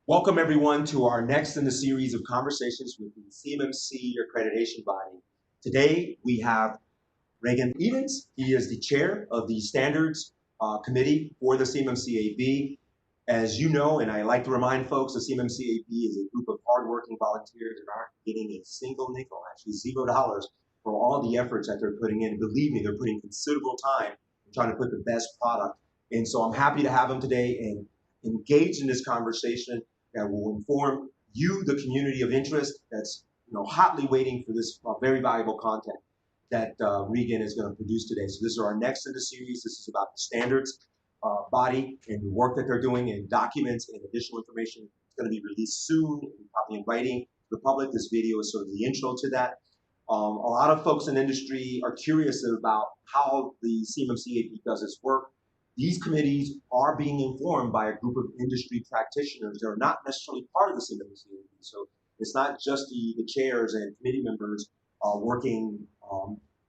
Welcome everyone to our next in the series of conversations with the CMMC accreditation body. Today we have Regan Edens. He is the chair of the Standards Committee for the CMMC-AB. As you know, and I like to remind folks, the CMMC-AB is a group of hardworking volunteers that aren't getting a single nickel, actually $0, for all the efforts that they're putting in. Believe me, they're putting considerable time in trying to put the best product. And so I'm happy to have them today and engage in this conversation that will inform you, the community of interest that's hotly waiting for this very valuable content that Regan is going to produce today. So this is our next in the series. This is about the standards body and the work that they're doing, and documents and additional information is going to be released soon, probably in writing to the public. This video is sort of the intro to that. A lot of folks in the industry are curious about how the CMMC-AB does its work. These committees are being informed by a group of industry practitioners that are not necessarily part of the CMMC-AB. So it's not just the chairs and committee members working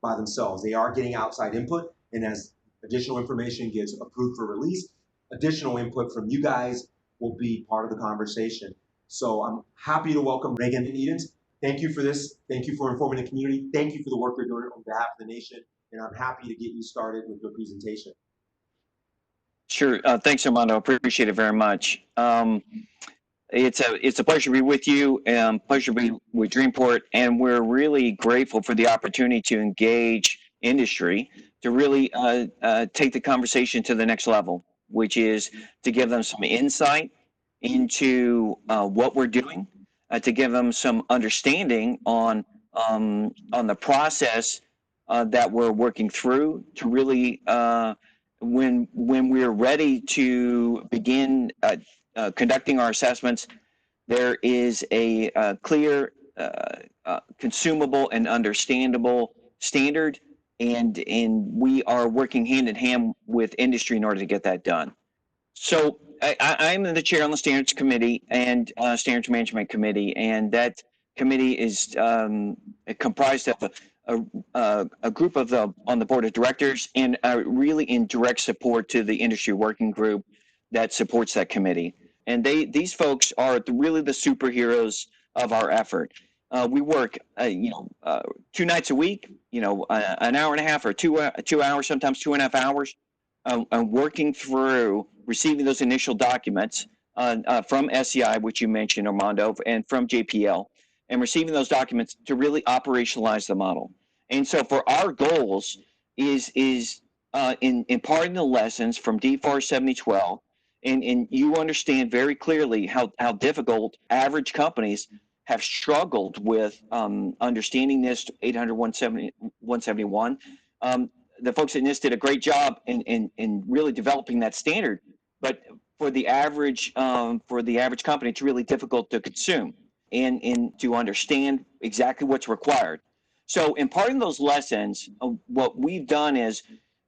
by themselves. They are getting outside input, and as additional information gets approved for release, additional input from you guys will be part of the conversation. So I'm happy to welcome Regan Edens. Thank you for this. Thank you for informing the community. Thank you for the work you're doing on behalf of the nation. And I'm happy to get you started with your presentation. Sure. Thanks, Armando. Appreciate it very much. It's a pleasure to be with you, and pleasure to be with Dreamport, and we're really grateful for the opportunity to engage industry to really take the conversation to the next level, which is to give them some insight into what we're doing, to give them some understanding on the process that we're working through, to really when we're ready to begin conducting our assessments, there is a clear, consumable, and understandable standard, and we are working hand in hand with industry in order to get that done. So I'm the chair on the Standards Committee and Standards Management Committee, and that committee is comprised of a group of on the board of directors, and really in direct support to the industry working group that supports that committee. And these folks are really the superheroes of our effort. We work, 2 nights a week, an hour and a half or 2 hours, sometimes 2.5 hours, working through receiving those initial documents from SCI, which you mentioned, Armando, and from JPL, and receiving those documents to really operationalize the model. And so for our goals is imparting the lessons from DFAR 7012, and you understand very clearly how difficult average companies have struggled with understanding NIST 800-171. The folks at NIST did a great job in really developing that standard, but for the average company, it's really difficult to consume and to understand exactly what's required. So imparting those lessons, what we've done is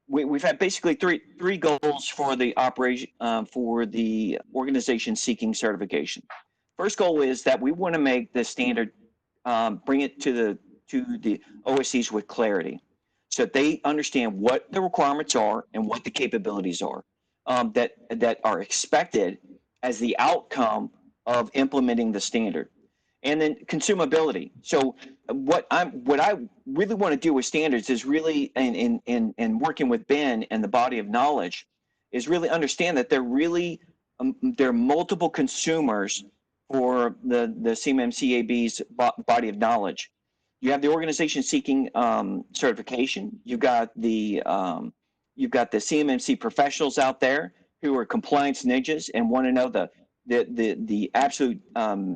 we've had basically three goals for the operation for the organization seeking certification. First goal is that we want to make the standard, bring it to the OSCs with clarity, so that they understand what the requirements are and what the capabilities are that are expected as the outcome of implementing the standard. And then consumability. So what I really want to do with standards is really, in working with Ben and the body of knowledge, is really understand that there are multiple consumers for the CMMC-AB's body of knowledge. You have the organization seeking certification. You've got the CMMC professionals out there who are compliance ninjas and want to know the absolute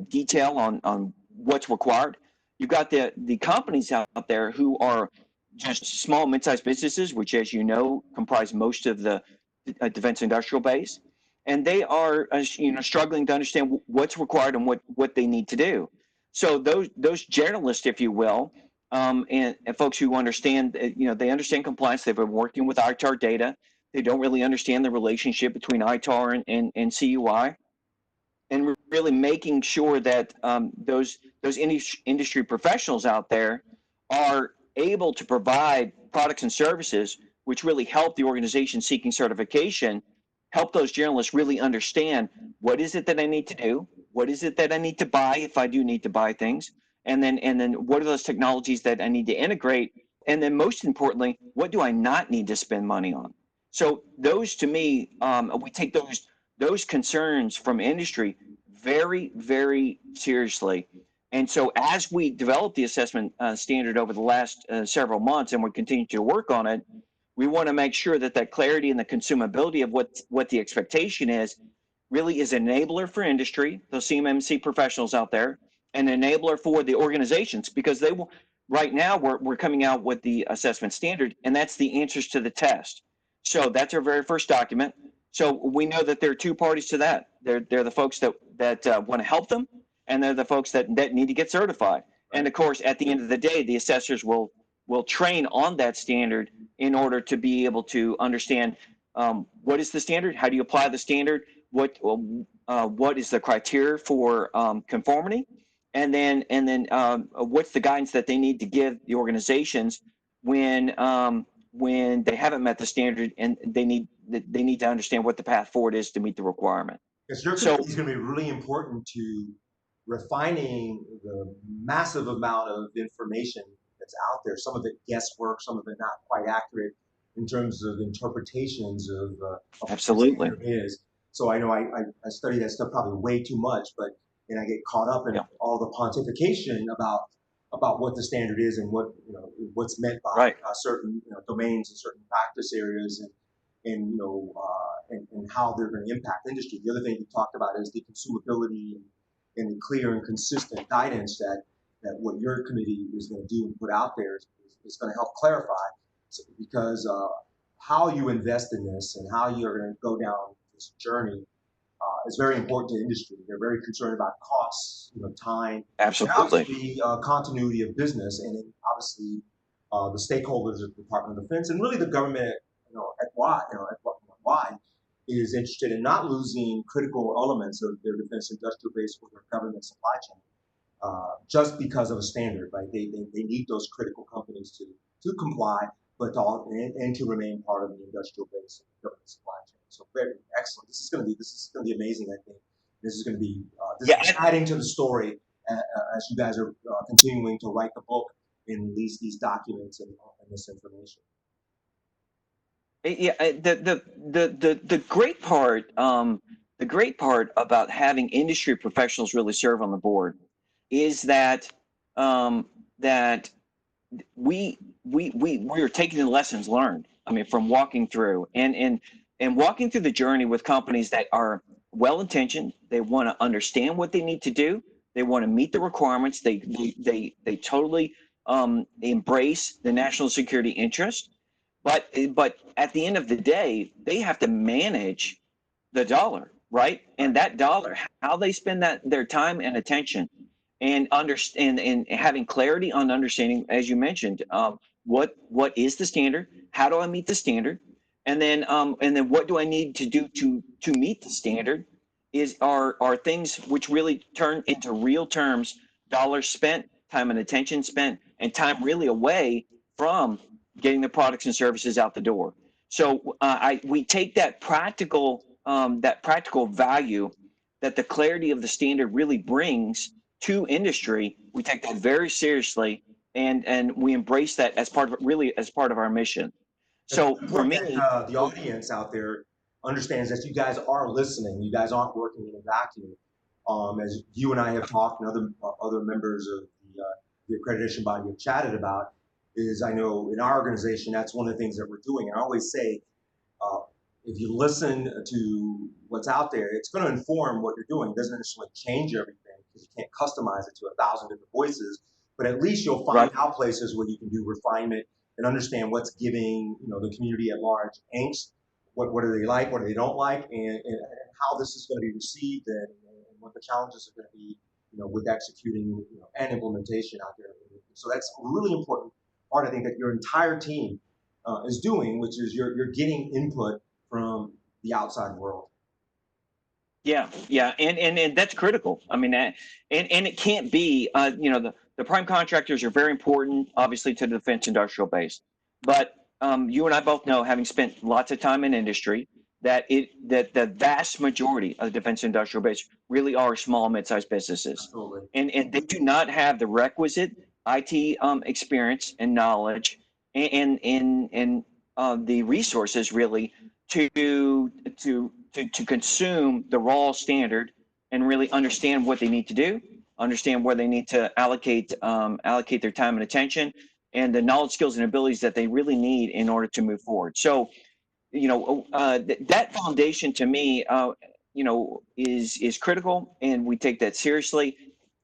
detail on what's required. You've got the companies out there who are just small, mid-sized businesses, which, as you know, comprise most of the defense industrial base, and they are struggling to understand what's required and what they need to do. So those generalists, if you will, and folks who understand, they understand compliance. They've been working with ITAR data. They don't really understand the relationship between ITAR and CUI. And we're really making sure that those industry professionals out there are able to provide products and services which really help the organization seeking certification, help those journalists really understand what is it that I need to do, what is it that I need to buy if I do need to buy things, and then what are those technologies that I need to integrate, and then most importantly, what do I not need to spend money on? So those, to me, we take those concerns from industry very, very seriously. And so as we develop the assessment standard over the last several months, and we continue to work on it, we want to make sure that that clarity and the consumability of what the expectation is really is an enabler for industry, those CMMC professionals out there, an enabler for the organizations, because they will. Right now, we're coming out with the assessment standard, and that's the answers to the test. So that's our very first document. So we know that there are two parties to that. They're the folks that want to help them, and they're the folks that need to get certified. And of course, at the end of the day, the assessors will train on that standard in order to be able to understand what is the standard, how do you apply the standard, what is the criteria for conformity, and then what's the guidance that they need to give the organizations when they haven't met the standard, and they need to understand what the path forward is to meet the requirement. Because your committee is going to be really important to refining the massive amount of information that's out there. Some of it guesswork, some of it not quite accurate in terms of interpretations of absolutely what the standard is. So I know I study that stuff probably way too much, but then I get caught up in all the pontification about what the standard is and what what's meant by certain domains and certain practice areas and how they're going to impact industry. The other thing you talked about is the consumability and the clear and consistent guidance that what your committee is going to do and put out there is going to help clarify, because how you invest in this and how you're going to go down this journey is very important to industry. They're very concerned about costs, time, absolutely, and obviously continuity of business, and then obviously the stakeholders of the Department of Defense and really the government, at wide, is interested in not losing critical elements of their defense industrial base for their government supply chain, just because of a standard, right? They need those critical companies to comply, but to remain part of the industrial base of the government supply chain. So very excellent. This is going to be amazing. I think this is going to be adding to the story as you guys are continuing to write the book and release these documents and this information. Yeah, the great part about having industry professionals really serve on the board is that that we're taking the lessons learned. I mean, from walking through and walking through the journey with companies that are well-intentioned. They want to understand what they need to do. They want to meet the requirements. They totally embrace the national security interest. But at the end of the day, they have to manage the dollar, right? And that dollar, how they spend their time and attention, and understand and having clarity on understanding, as you mentioned, what is the standard? How do I meet the standard? And then what do I need to do to meet the standard? Are things which really turn into real terms, dollars spent, time and attention spent, and time really away from getting the products and services out the door. So we take that practical value that the clarity of the standard really brings to industry. We take that very seriously, and we embrace that as part of our mission. So for me, the audience out there understands that you guys are listening. You guys aren't working in a vacuum. As you and I have talked, and other members of the accreditation body have chatted about, is I know in our organization, that's one of the things that we're doing. I always say, if you listen to what's out there, it's going to inform what you're doing. It doesn't necessarily change everything because you can't customize it to 1,000 different voices, but at least you'll find out places where you can do refinement and understand what's giving the community at large angst, what do they like, what do they don't like, and how this is going to be received, and what the challenges are going to be with executing and implementation out there. So that's a really important part, I think, that your entire team is doing, which is you're getting input from the outside world. Yeah, and that's critical. I mean, and it can't be, the prime contractors are very important, obviously, to the defense industrial base. But you and I both know, having spent lots of time in industry, that the vast majority of the defense industrial base really are small, mid-sized businesses, Absolutely. and they do not have the requisite IT experience and knowledge and the resources really to consume the raw standard and really understand what they need to do, understand where they need to allocate their time and attention, and the knowledge, skills, and abilities that they really need in order to move forward. So, that foundation to me, is critical, and we take that seriously,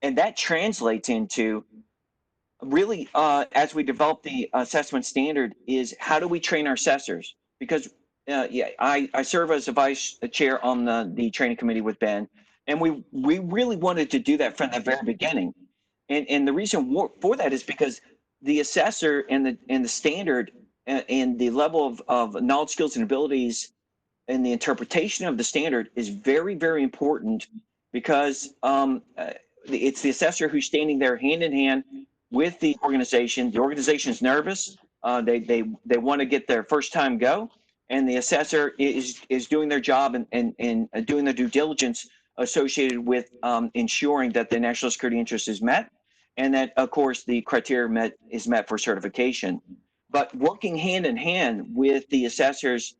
and that translates into really, as we develop the assessment standard, is how do we train our assessors? Because I serve as a vice chair on the training committee with Ben, and we really wanted to do that from the very beginning, and the reason for that is because the assessor and the standard and the level of knowledge, skills, and abilities and the interpretation of the standard is very, very important, because it's the assessor who's standing there hand in hand with the organization. The organization's nervous. They want to get their first time go, and the assessor is doing their job and doing the due diligence associated with ensuring that the national security interest is met, and that, of course, the criteria is met for certification. But working hand in hand with the assessors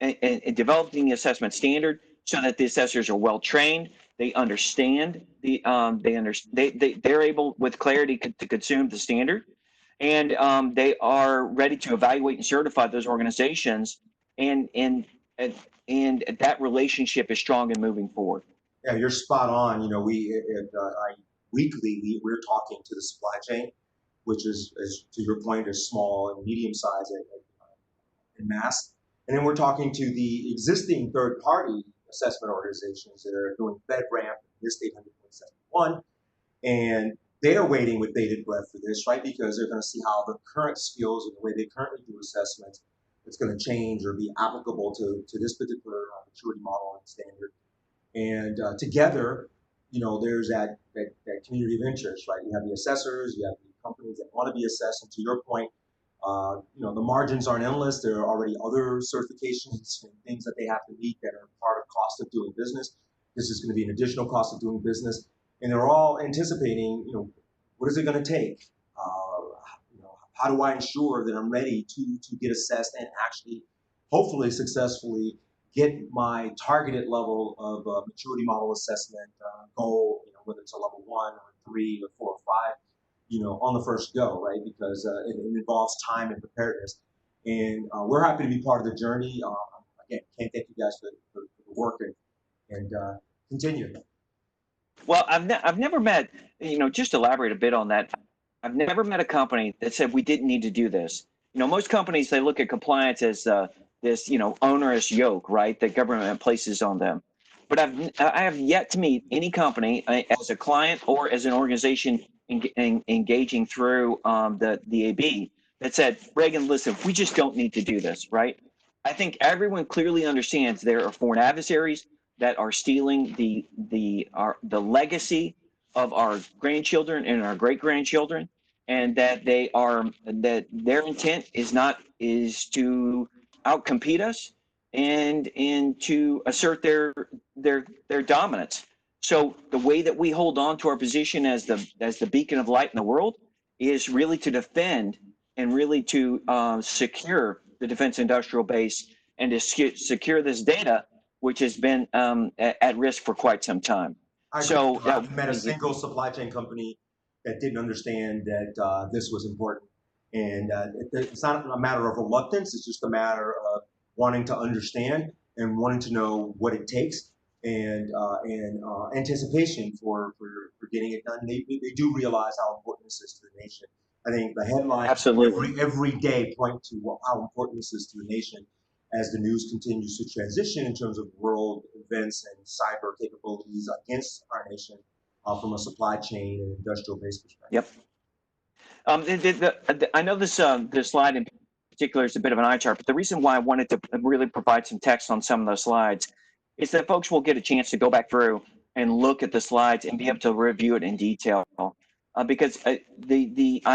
and developing the assessment standard so that the assessors are well trained, they understand they're able with clarity to consume the standard, and they are ready to evaluate and certify those organizations, and that relationship is strong and moving forward. Yeah, you're spot on. Weekly we're talking to the supply chain, which is, to your point, is small and medium size in mass. And then we're talking to the existing third-party assessment organizations that are doing FedRAMP, NIST 800.71, and they are waiting with bated breath for this, right? Because they're going to see how the current skills and the way they currently do assessments is going to change or be applicable to this particular maturity model and standard. And together, there's that community of interest, right? You have the assessors, you have the companies that want to be assessed, and to your point, the margins aren't endless. There are already other certifications and things that they have to meet that are part of cost of doing business. This is going to be an additional cost of doing business, and they're all anticipating, what is it going to take? How do I ensure that I'm ready to get assessed and actually, hopefully, successfully get my targeted level of maturity model assessment goal, whether it's a level 1 or 3 or 4 or 5. On the first go, right? Because it involves time and preparedness. And we're happy to be part of the journey. Again, can't thank you guys for the work and continue. Well, I've never met, just to elaborate a bit on that, I've never met a company that said we didn't need to do this. Most companies, they look at compliance as this, onerous yoke, right, that government places on them. But I have yet to meet any company as a client or as an organization engaging through the AB that said, Regan, listen, we just don't need to do this, right? I think everyone clearly understands there are foreign adversaries that are stealing the legacy of our grandchildren and our great grandchildren, and that their intent is to outcompete us and to assert their dominance. So the way that we hold on to our position as the beacon of light in the world is really to defend and really to secure the defense industrial base and to secure this data, which has been at risk for quite some time. I've met a single supply chain company that didn't understand that this was important. And it's not a matter of reluctance, it's just a matter of wanting to understand and wanting to know what it takes, and anticipation for getting it done. They do realize how important this is to the nation. I think the headlines absolutely every day point to how important this is to the nation as the news continues to transition in terms of world events and cyber capabilities against our nation from a supply chain and industrial base perspective. Yep. I know this slide in particular is a bit of an eye chart, but the reason why I wanted to really provide some text on some of those slides is that folks will get a chance to go back through and look at the slides and be able to review it in detail. Because I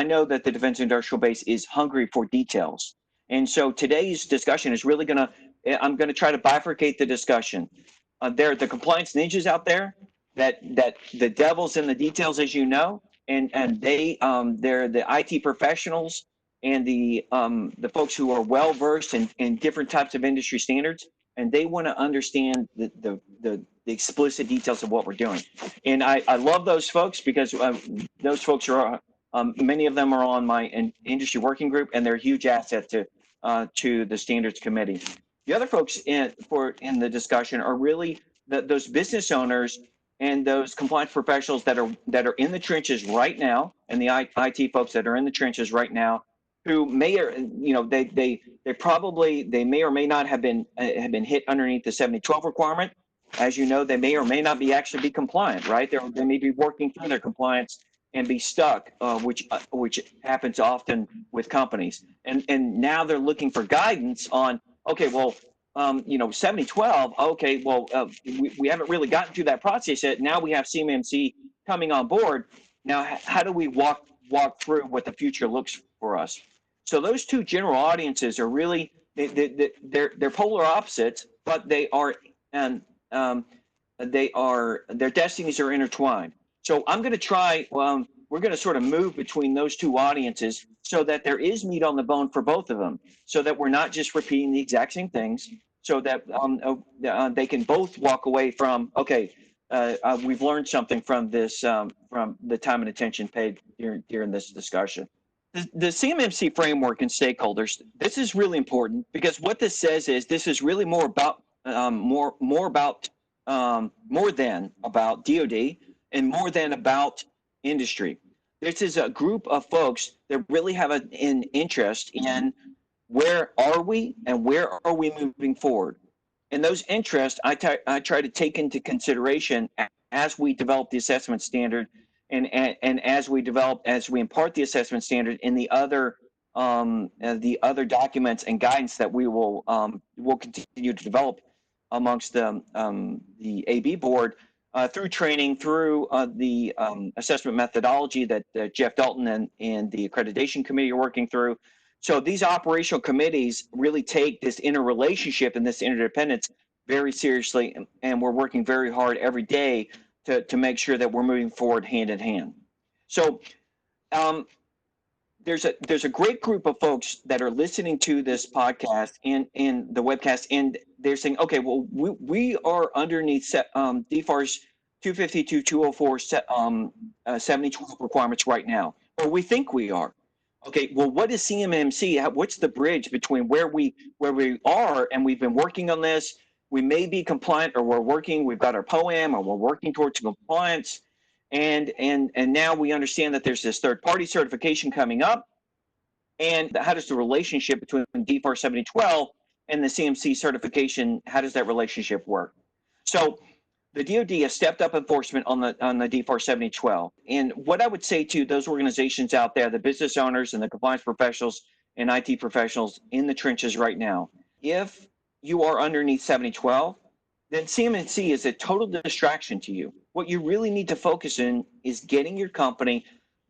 know that the defense industrial base is hungry for details. And so today's discussion is really going to I'm going to try to bifurcate the discussion. There are the compliance ninjas out there that the devil's in the details, as you know, and they're the IT professionals and the folks who are well versed in different types of industry standards, and they want to understand the explicit details of what we're doing. And I love those folks because those folks are many of them are on my industry working group, and they're a huge asset to the standards committee. The other folks in the discussion are really those business owners and those compliance professionals that are in the trenches right now, and the IT folks that are in the trenches right now, who may or they probably may or may not have been hit underneath the 7012 requirement. As you know, they may or may not be actually be compliant, right? They may be working through their compliance and be stuck, which happens often with companies. And now they're looking for guidance on, okay, well, 7012, okay, well, we haven't really gotten through that process yet. Now we have CMMC coming on board. Now, how do we walk through what the future looks for us? So those two general audiences are really, they're polar opposites, but they are, their destinies are intertwined. So I'm going to try, we're going to sort of move between those two audiences so that there is meat on the bone for both of them, so that we're not just repeating the exact same things, so that they can both walk away from, okay, we've learned something from this, from the time and attention paid during this discussion. The CMMC framework and stakeholders, this is really important because what this says is this is really more about, more than about DoD and more than about industry. This is a group of folks that really have an interest in where are we and where are we moving forward. And those interests I try to take into consideration as we develop the assessment standard and as we impart the assessment standard in the other documents and guidance that we will continue to develop amongst the AB board through training, through the assessment methodology that Jeff Dalton and the accreditation committee are working through. So these operational committees really take this interrelationship and this interdependence very seriously, and we're working very hard every day to make sure that we're moving forward hand in hand. So there's a great group of folks that are listening to this podcast and the webcast, and they're saying, okay, well, we are underneath DFARS 252, 204, 7012 requirements right now, or we think we are. Okay, well, what is CMMC? What's the bridge between where we are and we've been working on this? We may be compliant, or we've got our POAM, or we're working towards compliance. And now we understand that there's this third-party certification coming up. And how does the relationship between DFARS 7012 and the CMC certification, how does that relationship work? So the DoD has stepped up enforcement on the DFARS 7012. And what I would say to those organizations out there, the business owners and the compliance professionals and IT professionals in the trenches right now, if you are underneath 7012, then CMMC is a total distraction to you. What you really need to focus in is getting your company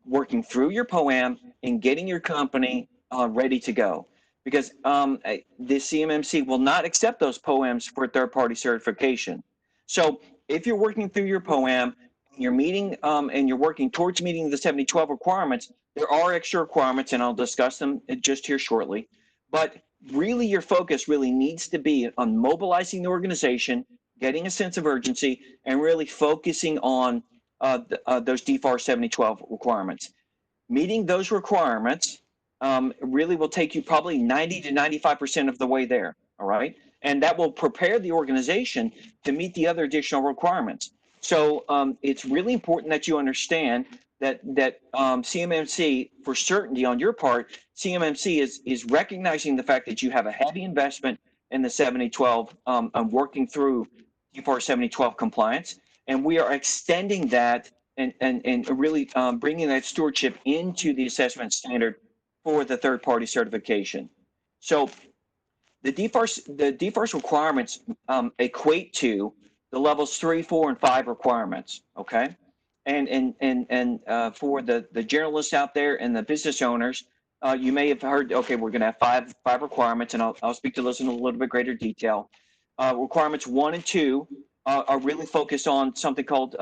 working through your POAM and getting your company ready to go. Because the CMMC will not accept those POAMs for third-party certification. So if you're working through your POAM, you're meeting and you're working towards meeting the 7012 requirements, there are extra requirements, and I'll discuss them just here shortly. But really, your focus really needs to be on mobilizing the organization, getting a sense of urgency, and really focusing on those DFARS 7012 requirements. Meeting those requirements really will take you probably 90 to 95% of the way there, all right? And that will prepare the organization to meet the other additional requirements. So it's really important that you understand that CMMC, for certainty on your part, CMMC is recognizing the fact that you have a heavy investment in the 7012 and working through DFARS 7012 compliance. And we are extending that and really bringing that stewardship into the assessment standard for the third-party certification. So the DFARS requirements equate to the levels 3, 4, and 5 requirements. Okay, and for the generalists out there and the business owners, you may have heard, okay, we're going to have five requirements, and I'll speak to those in a little bit greater detail. Requirements 1 and 2 are really focused on something called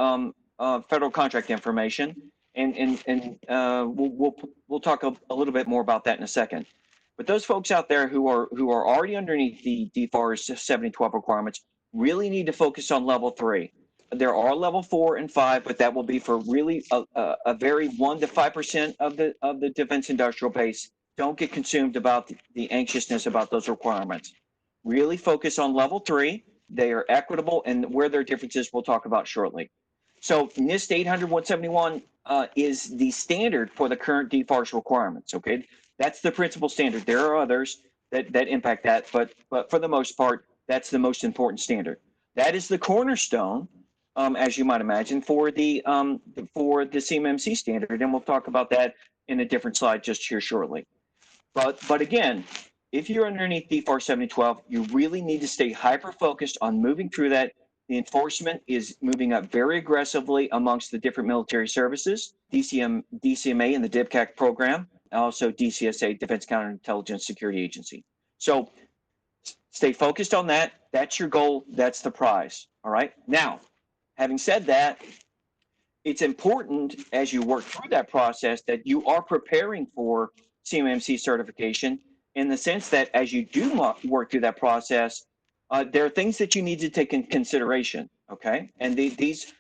federal contract information, and we'll talk a little bit more about that in a second. But those folks out there who are already underneath the DFARS 7012 requirements really need to focus on level 3. There are level 4 and 5, but that will be for really a very 1 to 5% of the defense industrial base. Don't get consumed about the anxiousness about those requirements. Really focus on level 3. They are equitable, and where there are differences, we'll talk about shortly. So NIST 800-171 is the standard for the current DFARS requirements. Okay, that's the principal standard. There are others that impact that, but for the most part, that's the most important standard. That is the cornerstone, as you might imagine, for the CMMC standard, and we'll talk about that in a different slide just here shortly. But again, if you're underneath DFARS 7012, you really need to stay hyper-focused on moving through that. The enforcement is moving up very aggressively amongst the different military services, DCMA and the DIBCAC program, also DCSA, Defense Counterintelligence Security Agency. So stay focused on that. That's your goal. That's the prize. All right. Now, having said that, it's important as you work through that process that you are preparing for CMMC certification, in the sense that as you do work through that process, there are things that you need to take in consideration, okay? And these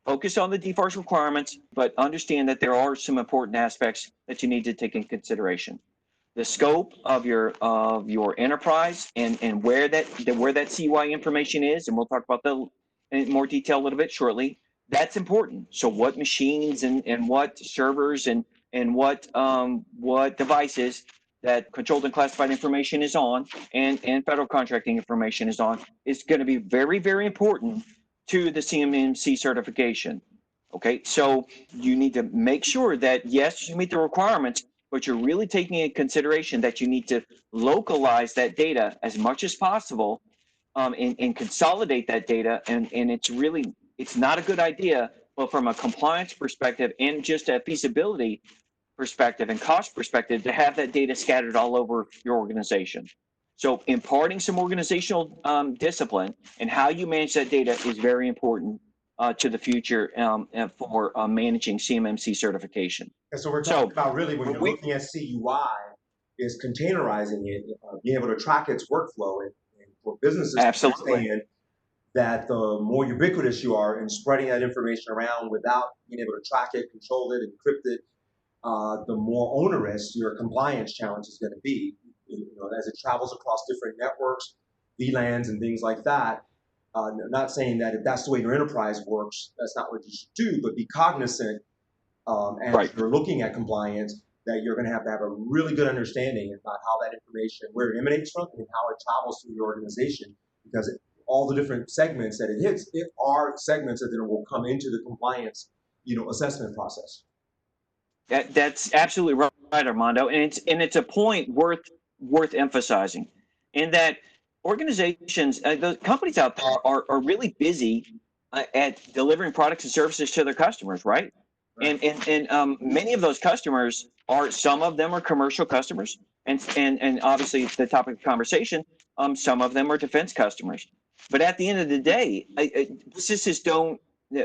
focus on the DFARS requirements, but understand that there are some important aspects that you need to take in consideration. The scope of your enterprise and where that CUI information is, and we'll talk about that in more detail a little bit shortly. That's important. So what machines and what servers and what devices that controlled and classified information is on, and federal contracting information is on, is going to be very, very important to the CMMC certification. Okay, so you need to make sure that, yes, you meet the requirements, but you're really taking into consideration that you need to localize that data as much as possible, and consolidate that data. And it's not a good idea, but from a compliance perspective and just a feasibility perspective and cost perspective, to have that data scattered all over your organization. So imparting some organizational discipline and how you manage that data is very important to the future for managing CMMC certification. And so we're talking about really when you're looking at CUI is containerizing it, being able to track its workflow, and for businesses to understand that the more ubiquitous you are in spreading that information around without being able to track it, control it, encrypt it, the more onerous your compliance challenge is going to be, as it travels across different networks, VLANs and things like that. Not saying that if that's the way your enterprise works, that's not what you should do, but be cognizant as you're looking at compliance, that you're going to have a really good understanding about how that information, where it emanates from, and how it travels through your organization, because all the different segments that it hits, it are segments that then will come into the compliance, assessment process. That's absolutely right, Armando, and it's a point worth emphasizing, in that organizations, the companies out there are really busy at delivering products and services to their customers, right? And many of those customers some of them are commercial customers, and obviously it's the topic of conversation. Some of them are defense customers, but at the end of the day,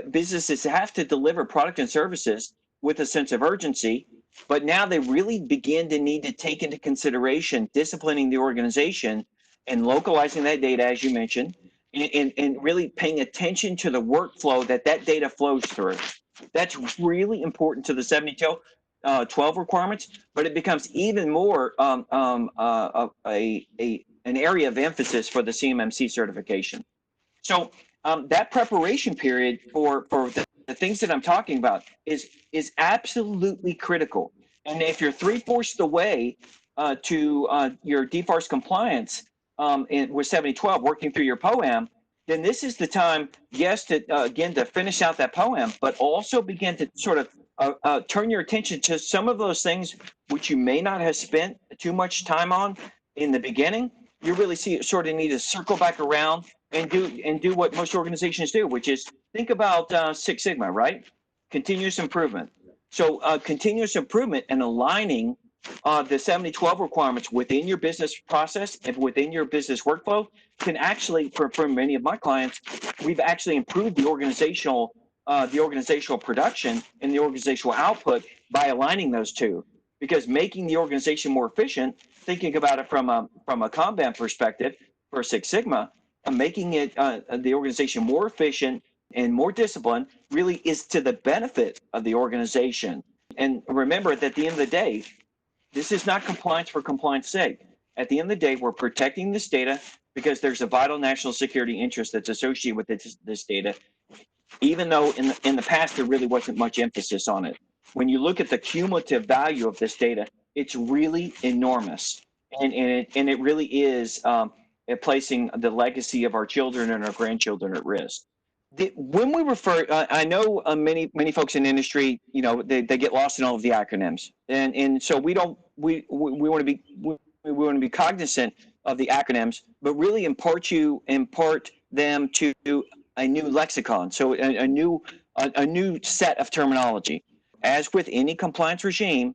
businesses have to deliver product and services with a sense of urgency, but now they really begin to need to take into consideration disciplining the organization and localizing that data, as you mentioned, and really paying attention to the workflow that data flows through. That's really important to the 7012 requirements, but it becomes even more an area of emphasis for the CMMC certification. So that preparation period for the things that I'm talking about is absolutely critical. And if you're 3/4 the way to your DFARS compliance with 7012, working through your POAM, then this is the time, yes, to again to finish out that POAM, but also begin to sort of turn your attention to some of those things which you may not have spent too much time on in the beginning. You really sort of need to circle back around and do what most organizations do, which is think about Six Sigma, right? Continuous improvement. So continuous improvement and aligning the 7012 requirements within your business process and within your business workflow can actually, for many of my clients, we've actually improved the organizational production and the organizational output by aligning those two. Because making the organization more efficient, thinking about it from a Kanban perspective for Six Sigma, making it the organization more efficient and more disciplined really is to the benefit of the organization. And remember that at the end of the day, this is not compliance for compliance sake. At the end of the day, we're protecting this data because there's a vital national security interest that's associated with this data, even though in the past there really wasn't much emphasis on it. When you look at the cumulative value of this data, it's really enormous, and it really is placing the legacy of our children and our grandchildren at risk. When we refer, I know many folks in the industry, they get lost in all of the acronyms, and so we want to be cognizant of the acronyms, but really impart them to a new lexicon, so a new set of terminology. As with any compliance regime,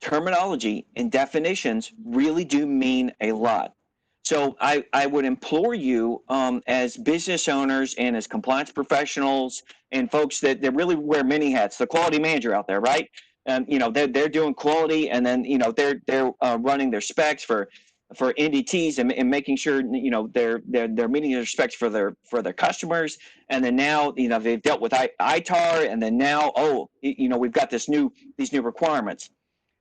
terminology and definitions really do mean a lot. So I would implore you as business owners and as compliance professionals and folks that really wear many hats, the quality manager out there, right? They're doing quality, and then they're running their specs for NDTs and making sure they're meeting their specs for their customers, and then now they've dealt with ITAR, and then now we've got these new requirements.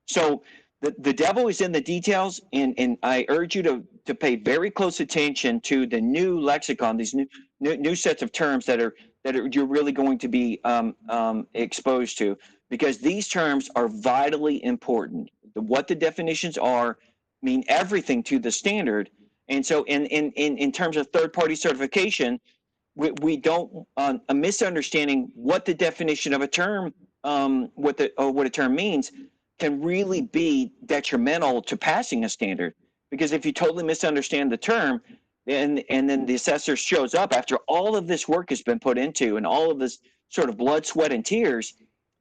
So the devil is in the details, and I urge you to pay very close attention to the new lexicon, these new sets of terms that you're really going to be exposed to, because these terms are vitally important. What the definitions are mean everything to the standard, and so in terms of third-party certification, we don't a misunderstanding what the definition of a term what a term means can really be detrimental to passing a standard. Because if you totally misunderstand the term, and then the assessor shows up after all of this work has been put into and all of this sort of blood, sweat, and tears,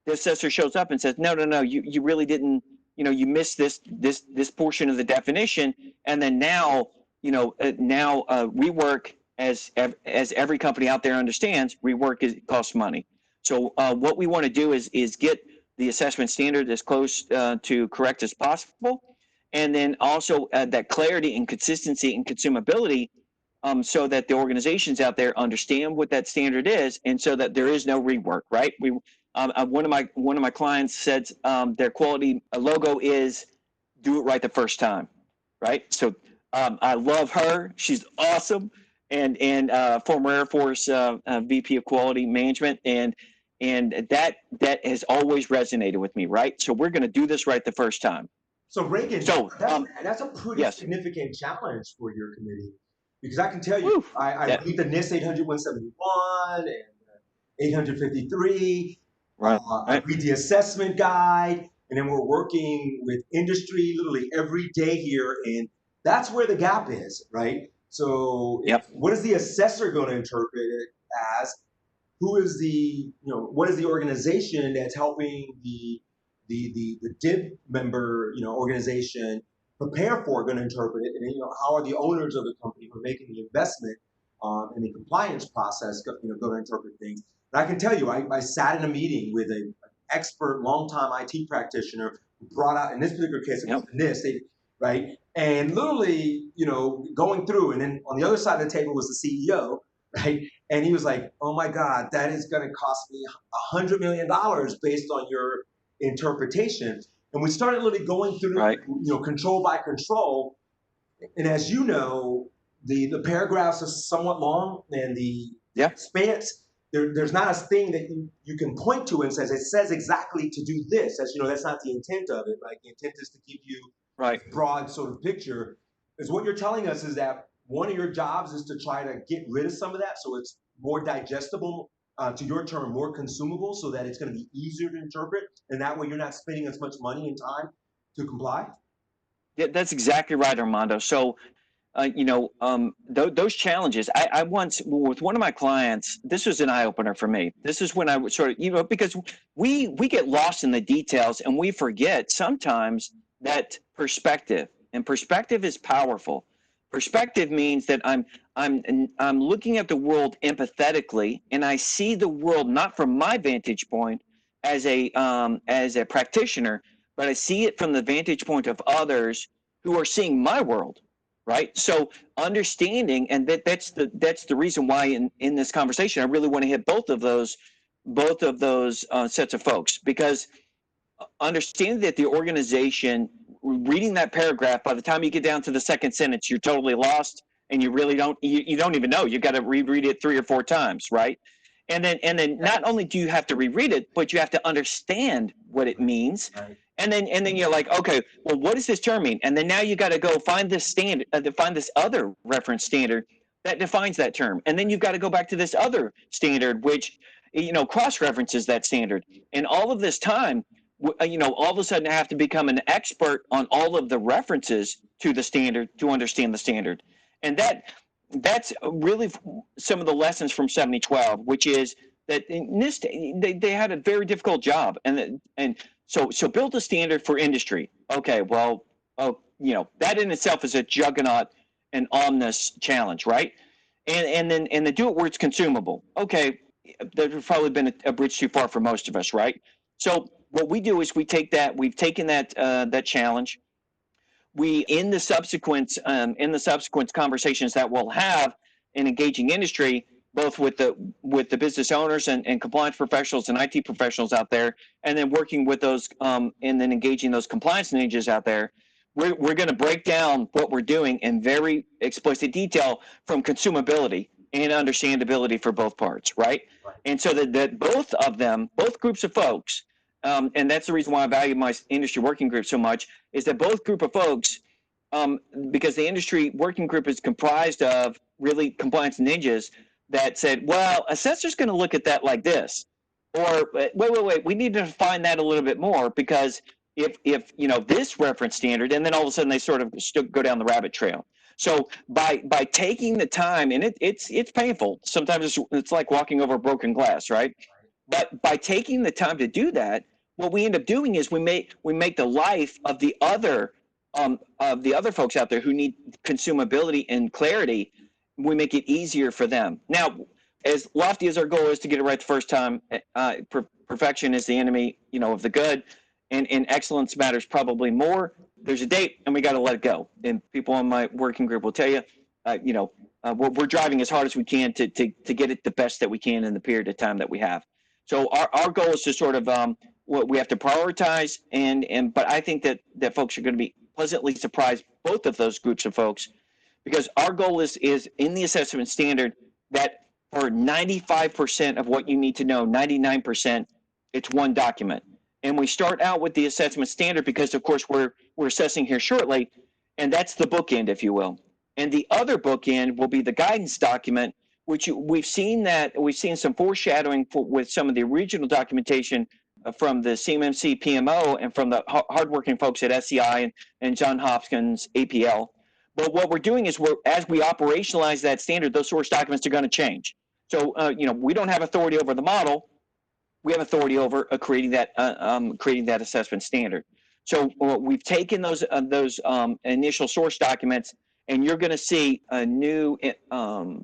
the assessor shows up and says, no, you really didn't, you missed this portion of the definition, and then now rework, as every company out there understands, rework costs money. So what we want to do is get the assessment standard as close to correct as possible, and then also that clarity and consistency and consumability, so that the organizations out there understand what that standard is, and so that there is no rework. Right? One of my clients said their quality logo is "Do it right the first time." Right? So I love her; she's awesome, and former Air Force VP of Quality Management, and that has always resonated with me, right? So we're going to do this right the first time. So Regan, that's a pretty significant challenge for your committee, because I can tell you, I read the NIST 800-171 and 853. I read the assessment guide, and then we're working with industry literally every day here, and that's where the gap is, right? So what is the assessor going to interpret it as? Who is what is the organization that's helping the DIB member, organization prepare for, going to interpret it, and then, how are the owners of the company who are making the investment in the compliance process, going to interpret things? And I can tell you, I sat in a meeting with an expert, longtime IT practitioner who brought out, in this particular case, it was NIST, right? And literally, going through, and then on the other side of the table was the CEO, right? And he was like, "Oh my God, that is going to cost me $100 million based on your interpretation." And we started literally going through, control by control. And as you know, the paragraphs are somewhat long, and the expanse, there's not a thing that you can point to and says, it says exactly to do this. As you know, that's not the intent of it. Like, the intent is to give you a broad sort of picture. Is what you're telling us is that one of your jobs is to try to get rid of some of that, so it's more digestible, to your term, more consumable, so that it's going to be easier to interpret, and that way you're not spending as much money and time to comply? Yeah, that's exactly right, Armando. So those challenges. I once, with one of my clients, this was an eye opener for me. This is when I would sort of, because we get lost in the details and we forget sometimes that perspective, and perspective is powerful. Perspective means that I'm looking at the world empathetically, and I see the world not from my vantage point as a practitioner, but I see it from the vantage point of others who are seeing my world. Right. So understanding, and that's the reason why in this conversation, I really want to hit both of those sets of folks, because understanding that the organization, reading that paragraph, by the time you get down to the second sentence, you're totally lost, and you really don't even know. You've got to reread it 3 or 4 times. Right. And then not only do you have to reread it, but you have to understand what it means. Right. And then you're like, okay, well, what does this term mean? And then now you got to go find this standard, find this other reference standard that defines that term. And then you've got to go back to this other standard, which, cross-references that standard. And all of this time, all of a sudden I have to become an expert on all of the references to the standard to understand the standard. And that's really some of the lessons from 7012, which is that in this, they had a very difficult job. So build a standard for industry. Okay, well, that in itself is a juggernaut and ominous challenge, right? And then do it where it's consumable. Okay, there's probably been a bridge too far for most of us, right? So what we do is we've taken that challenge. We in the subsequent conversations that we'll have in engaging industry, both with the business owners and compliance professionals and IT professionals out there, and then working with those and then engaging those compliance ninjas out there, we're going to break down what we're doing in very explicit detail, from consumability and understandability for both parts, right? And so that both groups of folks, and that's the reason why I value my industry working group so much, is that both group of folks, because the industry working group is comprised of really compliance ninjas that said, well, assessor's going to look at that like this, or wait, we need to define that a little bit more, because if this reference standard, and then all of a sudden they sort of go down the rabbit trail. So by taking the time, and it's painful sometimes, it's like walking over broken glass, right? But by taking the time to do that, what we end up doing is we make the life of the other folks out there who need consumability and clarity, we make it easier for them. Now, as lofty as our goal is to get it right the first time, perfection is the enemy, of the good, and excellence matters probably more. There's a date, and we got to let it go. And people on my working group will tell you, we're driving as hard as we can to get it the best that we can in the period of time that we have. So our goal is to sort of we have to prioritize, but I think that folks are going to be pleasantly surprised, both of those groups of folks, because our goal is in the assessment standard that for 95% of what you need to know, 99%, it's one document. And we start out with the assessment standard because, of course, we're assessing here shortly, and that's the bookend, if you will. And the other bookend will be the guidance document, which we've seen some foreshadowing with some of the original documentation from the CMMC PMO and from the hardworking folks at SCI and Johns Hopkins APL. But what we're doing is as we operationalize that standard, those source documents are going to change. So, we don't have authority over the model. We have authority over creating that assessment standard. So we've taken those initial source documents, and you're going to see new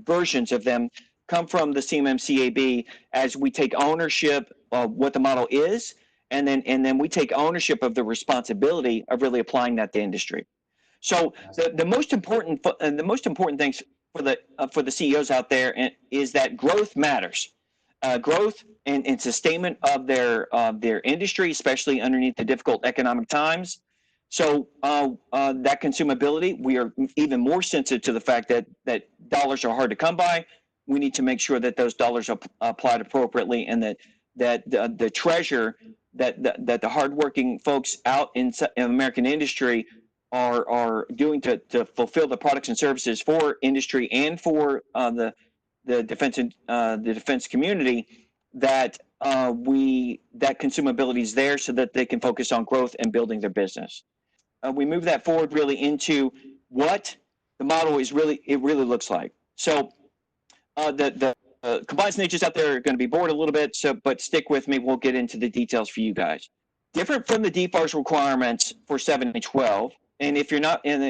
versions of them come from the CMMC-AB as we take ownership of what the model is, and then we take ownership of the responsibility of really applying that to industry. So the most important things for the CEOs out there is that growth matters. Growth and sustainment of their industry, especially underneath the difficult economic times. So that consumability, we are even more sensitive to the fact that dollars are hard to come by. We need to make sure that those dollars are applied appropriately, and that the treasure that the hardworking folks out in American industry are doing to fulfill the products and services for industry and for the defense community, that consumability is there so that they can focus on growth and building their business. We move that forward really into what the model is really looks like. So the compliance ninjas out there are going to be bored a little bit, but stick with me. We'll get into the details for you guys. Different from the DFARS requirements for 7 and 12. And if you're not, and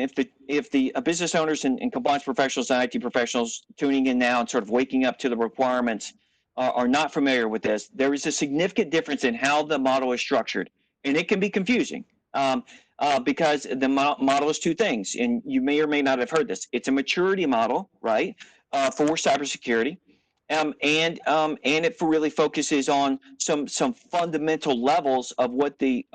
if the business owners and compliance professionals and IT professionals tuning in now and sort of waking up to the requirements are not familiar with this, there is a significant difference in how the model is structured, and it can be confusing because the model is two things, and you may or may not have heard this. It's a maturity model, right, for cybersecurity. And it really focuses on some fundamental levels of what the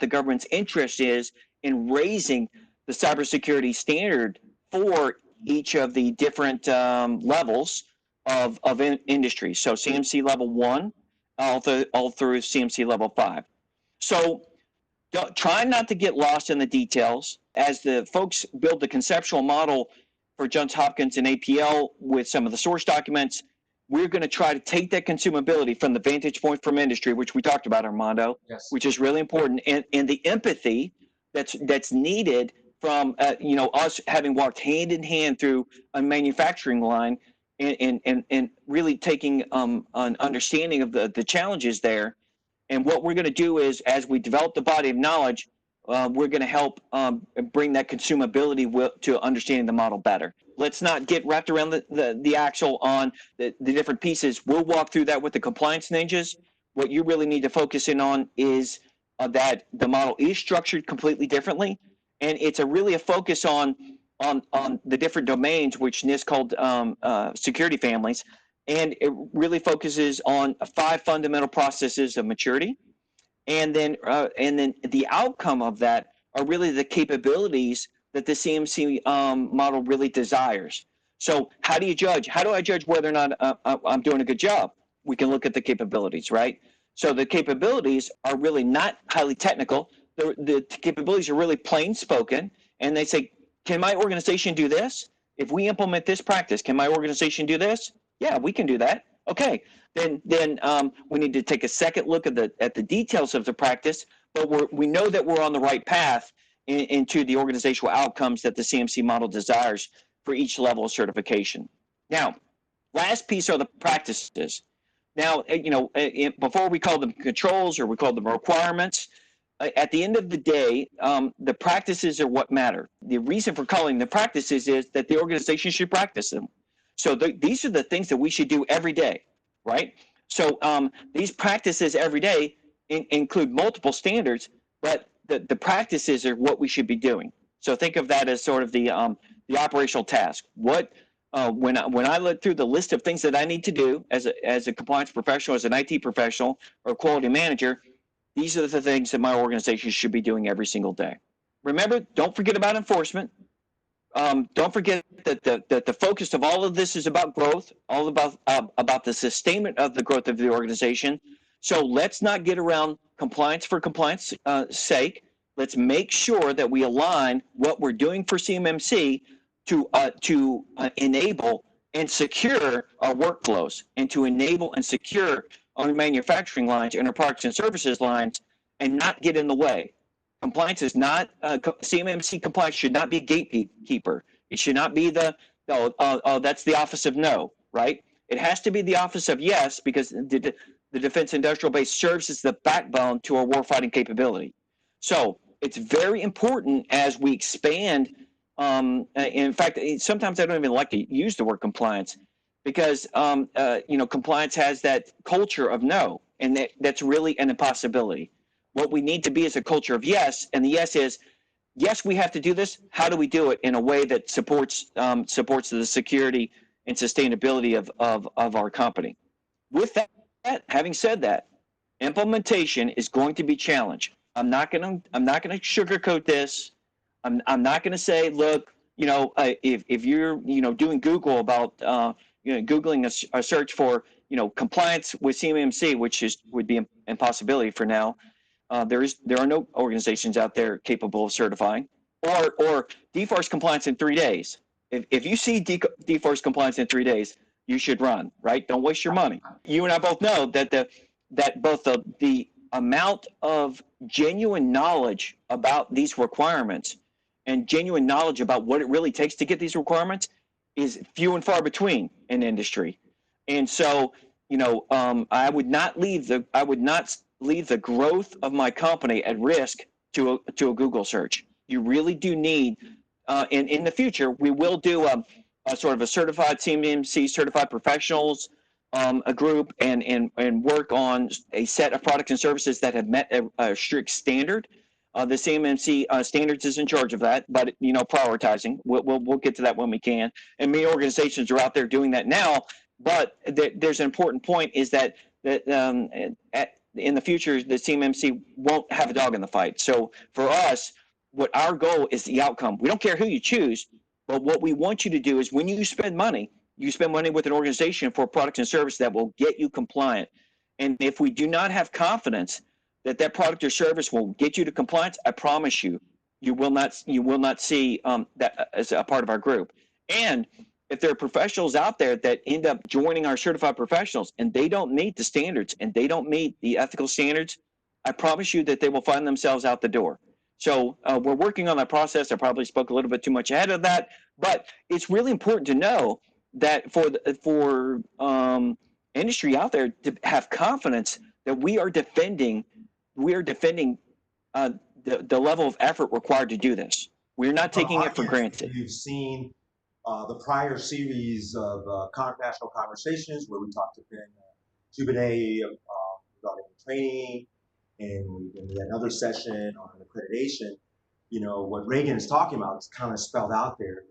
government's interest is in raising the cybersecurity standard for each of the different levels of industry. So CMC level 1, all through CMC level 5. So try not to get lost in the details as the folks build the conceptual model for Johns Hopkins and APL with some of the source documents. We're going to try to take that consumability from the vantage point from industry, which we talked about, Armando, yes, which is really important, and the empathy that's needed from us having walked hand in hand through a manufacturing line and really taking an understanding of the challenges there. And what we're going to do is, as we develop the body of knowledge, we're going to help bring that consumability to understanding the model better. Let's not get wrapped around the axle on the different pieces. We'll walk through that with the compliance ninjas. What you really need to focus in on is that the model is structured completely differently, and it's really a focus on the different domains, which NIST called security families, and it really focuses on 5 fundamental processes of maturity, and then the outcome of that are really the capabilities that the CMC model really desires. So how do you judge? How do I judge whether or not I'm doing a good job? We can look at the capabilities, right? So the capabilities are really not highly technical. The capabilities are really plain spoken, and they say, can my organization do this? If we implement this practice, can my organization do this? Yeah, we can do that. Okay, then we need to take a second look at the details of the practice, but we know that we're on the right path into the organizational outcomes that the CMC model desires for each level of certification. Now, last piece are the practices. Now, before we call them controls or we call them requirements, at the end of the day, the practices are what matter. The reason for calling the practices is that the organization should practice them. So these are the things that we should do every day, right? So these practices every day include multiple standards, but the practices are what we should be doing. So think of that as sort of the operational task. What when I look through the list of things that I need to do as a compliance professional, as an IT professional, or quality manager, these are the things that my organization should be doing every single day. Remember, don't forget about enforcement. Don't forget that the focus of all of this is about growth, all about the sustainment of the growth of the organization. So let's not get around compliance for compliance sake. Let's make sure that we align what we're doing for CMMC to enable and secure our workflows, and to enable and secure our manufacturing lines and our products and services lines, and not get in the way. Compliance is not CMMC compliance should not be a gatekeeper. It should not be that's the office of no, right? It has to be the office of yes, because the defense industrial base serves as the backbone to our warfighting capability. So it's very important as we expand. In fact, sometimes I don't even like to use the word compliance, because compliance has that culture of no, and that's really an impossibility. What we need to be is a culture of yes, and the yes is, yes, we have to do this. How do we do it in a way that supports the security and sustainability of our company? With that, having said that, implementation is going to be challenged. I'm not going to sugarcoat this. I'm not going to say, look, if you're doing Google about Googling a search for compliance with CMMC, which would be an impossibility for now. There are no organizations out there capable of certifying, or DFARS compliance in 3 days. If you see DFARS compliance in 3 days, you should run, right? Don't waste your money. You and I both know that both the amount of genuine knowledge about these requirements and genuine knowledge about what it really takes to get these requirements is few and far between in industry. And so, I would not leave the growth of my company at risk to a Google search. You really do need, in the future, we will do a sort of a certified CMMC certified professionals a group and work on a set of products and services that have met a strict standard. The CMMC standards is in charge of that, but prioritizing. We'll get to that when we can. And many organizations are out there doing that now. But there's an important point: is that in the future, the CMMC won't have a dog in the fight. So for us, what our goal is the outcome. We don't care who you choose, but what we want you to do is when you spend money with an organization for products and services that will get you compliant. And if we do not have confidence that that product or service will get you to compliance, I promise you, you will not see that as a part of our group. And if there are professionals out there that end up joining our certified professionals and they don't meet the standards and they don't meet the ethical standards, I promise you that they will find themselves out the door. So we're working on that process. I probably spoke a little bit too much ahead of that, but it's really important to know that for industry out there to have confidence that we are defending the level of effort required to do this. We're not taking it for granted. You've seen the prior series of national conversations where we talked to Ben Jubinay regarding training, and we had another session on accreditation. What Regan is talking about is kind of spelled out there.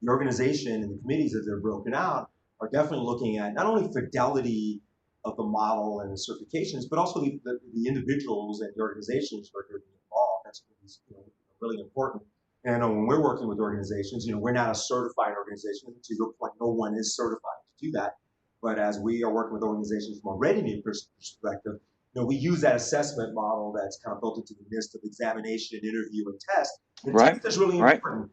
The organization and the committees, as they're broken out, are definitely looking at not only fidelity of the model and the certifications, but also the individuals and the organizations who are going to be involved. That's really important. And I know when we're working with organizations, we're not a certified organization. To your point, no one is certified to do that. But as we are working with organizations from a readiness perspective, we use that assessment model that's kind of built into the midst of examination, interview, and test. And right. Test is really important.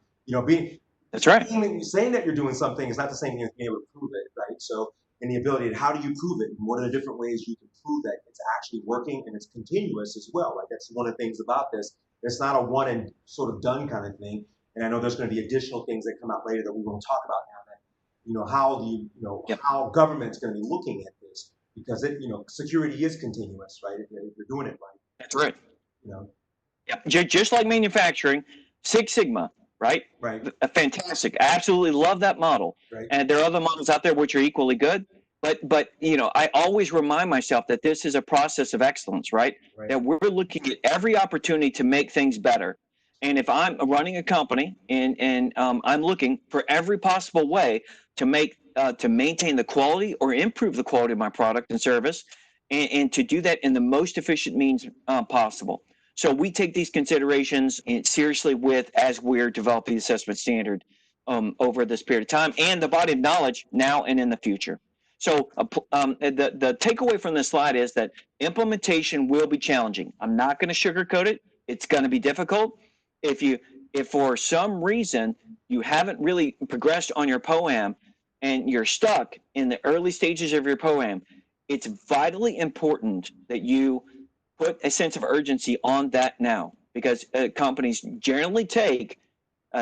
That's right. Saying that you're doing something is not the same thing as being able to prove it, right? So, and the ability, how do you prove it? And what are the different ways you can prove that it's actually working and it's continuous as well? Like that's one of the things about this. It's not a one and sort of done kind of thing. And I know there's going to be additional things that come out later that we won't talk about now. That how government's going to be looking at this, because security is continuous, right? If you're doing it right. That's right. Just like manufacturing, Six Sigma. Right. Fantastic. I absolutely love that model. Right. And there are other models out there which are equally good. But I always remind myself that this is a process of excellence, right? That we're looking at every opportunity to make things better. And if I'm running a company and I'm looking for every possible way to maintain the quality or improve the quality of my product and service, and to do that in the most efficient means possible. So we take these considerations seriously as we're developing the assessment standard over this period of time and the body of knowledge now and in the future. So the takeaway from this slide is that implementation will be challenging. I'm not going to sugarcoat it. It's going to be difficult. If for some reason you haven't really progressed on your POAM and you're stuck in the early stages of your POAM, it's vitally important that you put a sense of urgency on that now, because companies generally take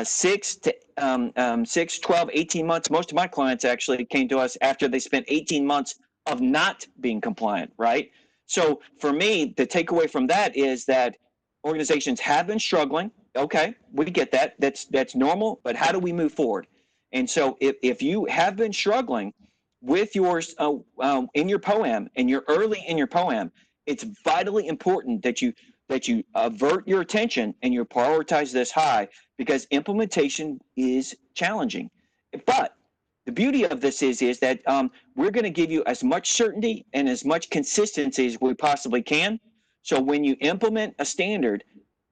6, 12, 18 months. Most of my clients actually came to us after they spent 18 months of not being compliant, right? So for me, the takeaway from that is that organizations have been struggling. Okay, we get that. That's normal, but how do we move forward? And so if you have been struggling with yours in your POAM and you're early in your POAM, it's vitally important that you avert your attention and you prioritize this high, because implementation is challenging. But the beauty of this is that we're going to give you as much certainty and as much consistency as we possibly can. So when you implement a standard,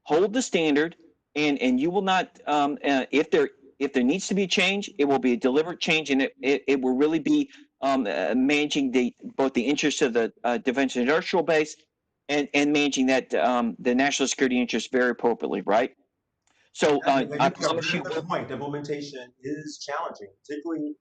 hold the standard, and you will not, if there needs to be a change, it will be a deliberate change, and it will really be managing both the interests of the defense industrial base and managing that the national security interests very appropriately, right? So I promise you, point. Implementation is challenging, particularly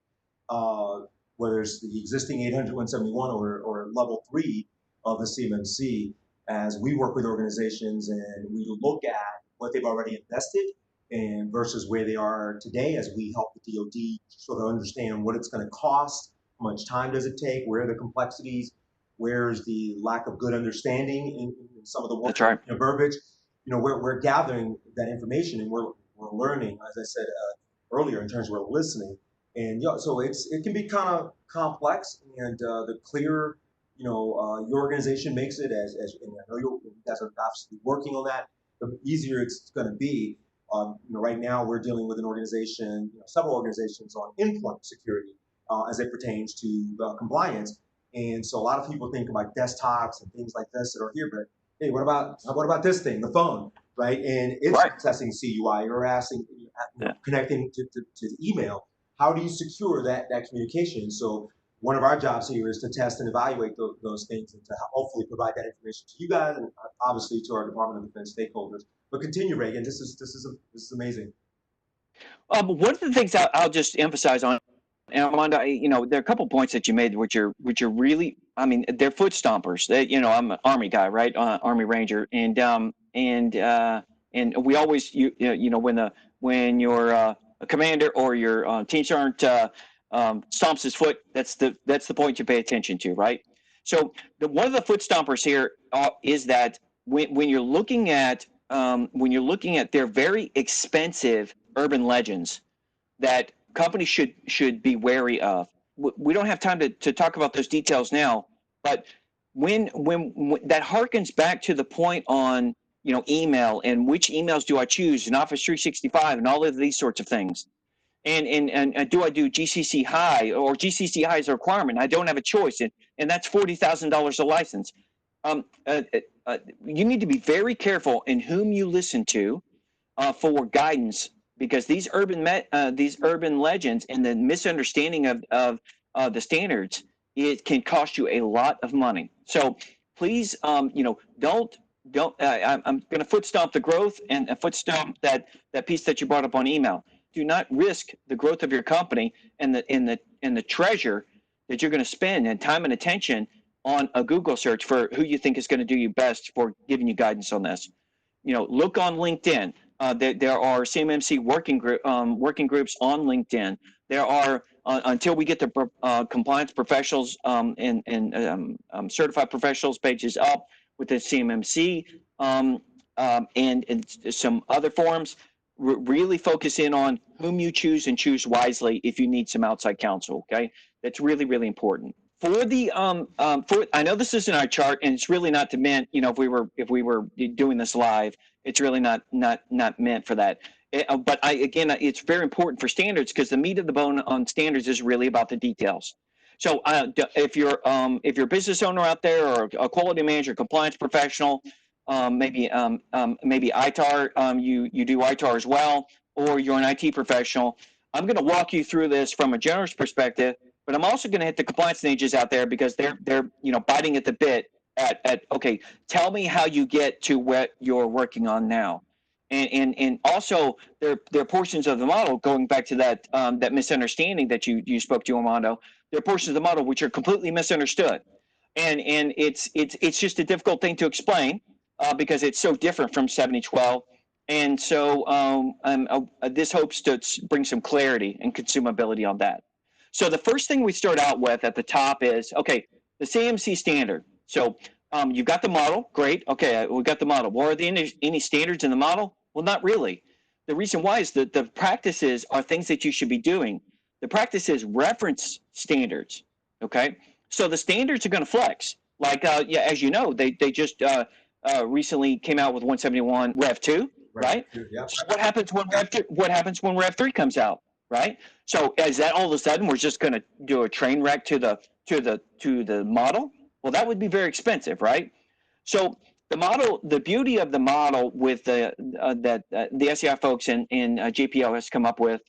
whether it's the existing 800-171 or level 3 of the CMMC. As we work with organizations and we look at what they've already invested and versus where they are today as we help the DoD sort of understand what it's going to cost, how much time does it take, where are the complexities, where's the lack of good understanding in some of the That's right. verbiage. We're gathering that information, and we're learning, as I said earlier, in terms of we're listening. And so it can be kind of complex, and the clearer your organization makes it, as and I know you guys are obviously working on that, the easier it's going to be. Right now we're dealing with an organization, several organizations on endpoint security as it pertains to compliance. And so a lot of people think about desktops and things like this that are here, but hey, what about this thing, the phone, right? And it's accessing CUI or connecting to the email. How do you secure that communication? So one of our jobs here is to test and evaluate those things and to hopefully provide that information to you guys and obviously to our Department of Defense stakeholders. But continue, Reagan. This is amazing. One of the things I'll just emphasize on, and Armando, there are a couple points that you made which are really, I mean, they're foot stompers. I'm an Army guy, right? Army Ranger, and we always, when you're a commander or your team sergeant stomps his foot, that's the point you pay attention to, right? So one of the foot stompers here is that when you're looking at their very expensive urban legends that companies should be wary of. We don't have time to talk about those details now, but when that harkens back to the point on email and which emails do I choose in Office 365 and all of these sorts of things. And do I do GCC High, or GCC High is a requirement? I don't have a choice, and that's $40,000 a license. You need to be very careful in whom you listen to for guidance, because these urban legends and the misunderstanding of the standards, it can cost you a lot of money. So please, don't. I'm going to foot stomp the growth and foot stomp that piece that you brought up on email. Do not risk the growth of your company and the treasure that you're going to spend and time and attention on a Google search for who you think is going to do you best for giving you guidance on this. Look on LinkedIn. There are CMMC working groups on LinkedIn. There are until we get the compliance professionals and certified professionals pages up with the CMMC and some other forums. Really focus in on whom you choose and choose wisely if you need some outside counsel. Okay, that's really, really important. For the I know this isn't our chart, and it's really not to meant, if we were doing this live, it's really not meant for that. But again, it's very important for standards, because the meat of the bone on standards is really about the details. So if you're a business owner out there, or a quality manager, compliance professional, maybe ITAR, you do ITAR as well, or you're an IT professional, I'm going to walk you through this from a generous perspective, but I'm also going to hit the compliance ninjas out there, because they're biting at the bit at okay, tell me how you get to what you're working on now. And also there are portions of the model, going back to that that misunderstanding that you spoke to, Armando. There are portions of the model which are completely misunderstood, and it's just a difficult thing to explain because it's so different from 7012. And so this hopes to bring some clarity and consumability on that. So the first thing we start out with at the top is, okay, the CMC standard. So you've got the model, great. Okay, we've got the model. Well, are there any standards in the model? Well, not really. The reason why is that the practices are things that you should be doing. The practices reference standards, okay? So the standards are going to flex. Like, as you know, they just recently came out with 171 Rev 2, right? Yeah. So what happens when Rev 3 comes out, right? So is that all of a sudden we're just going to do a train wreck to the model? Well, that would be very expensive, right? So the model, the beauty of the model with that the SEI folks and JPL has come up with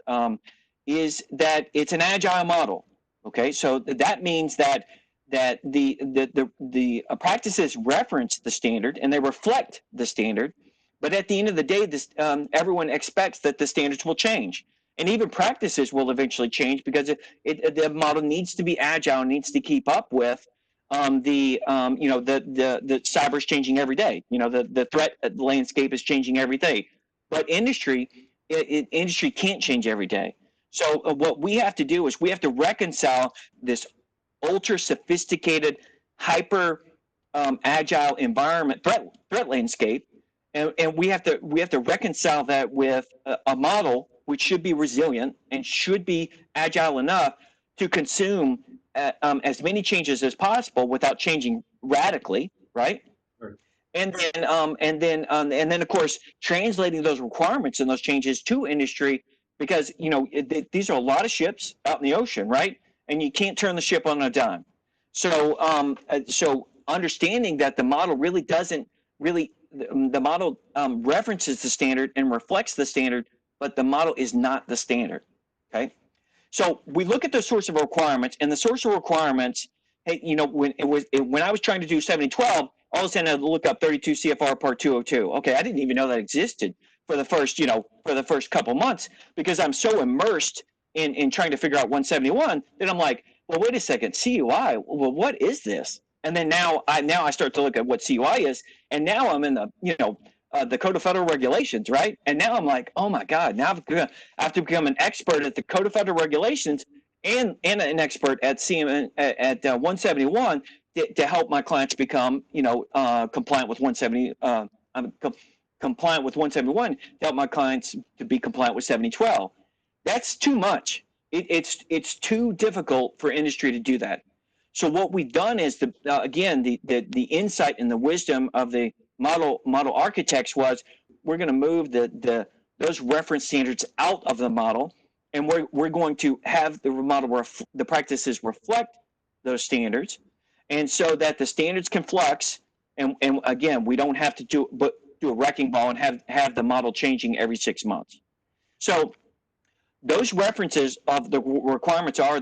is that it's an agile model. Okay, so that means that the practices reference the standard and they reflect the standard, but at the end of the day, everyone expects that the standards will change, and even practices will eventually change, because the model needs to be agile, needs to keep up with the cyber is changing every day. The threat landscape is changing every day, but industry industry can't change every day. So what we have to do is we have to reconcile this ultra sophisticated, hyper agile environment threat landscape, and we have to reconcile that with a model which should be resilient and should be agile enough to consume as many changes as possible without changing radically, right? Right. And then of course translating those requirements and those changes to industry, because these are a lot of ships out in the ocean, right? And you can't turn the ship on a dime. So understanding that the model really doesn't really the model references the standard and reflects the standard, but the model is not the standard. Okay. So we look at the source of requirements, and the source of requirements. Hey, when I was trying to do 7012, all of a sudden I look up 32 CFR Part 202. Okay, I didn't even know that existed for the first couple months, because I'm so immersed in trying to figure out 171 that I'm like, well, wait a second, CUI. Well, what is this? And then now I start to look at what CUI is, and now I'm in the Code of Federal Regulations, right? And now I'm like, oh my God, now I have to become an expert at the Code of Federal Regulations and an expert at 171 to help my clients become, compliant with 170, compliant with 171, to help my clients to be compliant with 7012. That's too much. It's too difficult for industry to do that. So what we've done is the insight and the wisdom of the model architects was, we're going to move those reference standards out of the model, and we're going to have the model the practices reflect those standards, and so that the standards can flux, and again, we don't have to do a wrecking ball and have the model changing every 6 months. So those references of the requirements are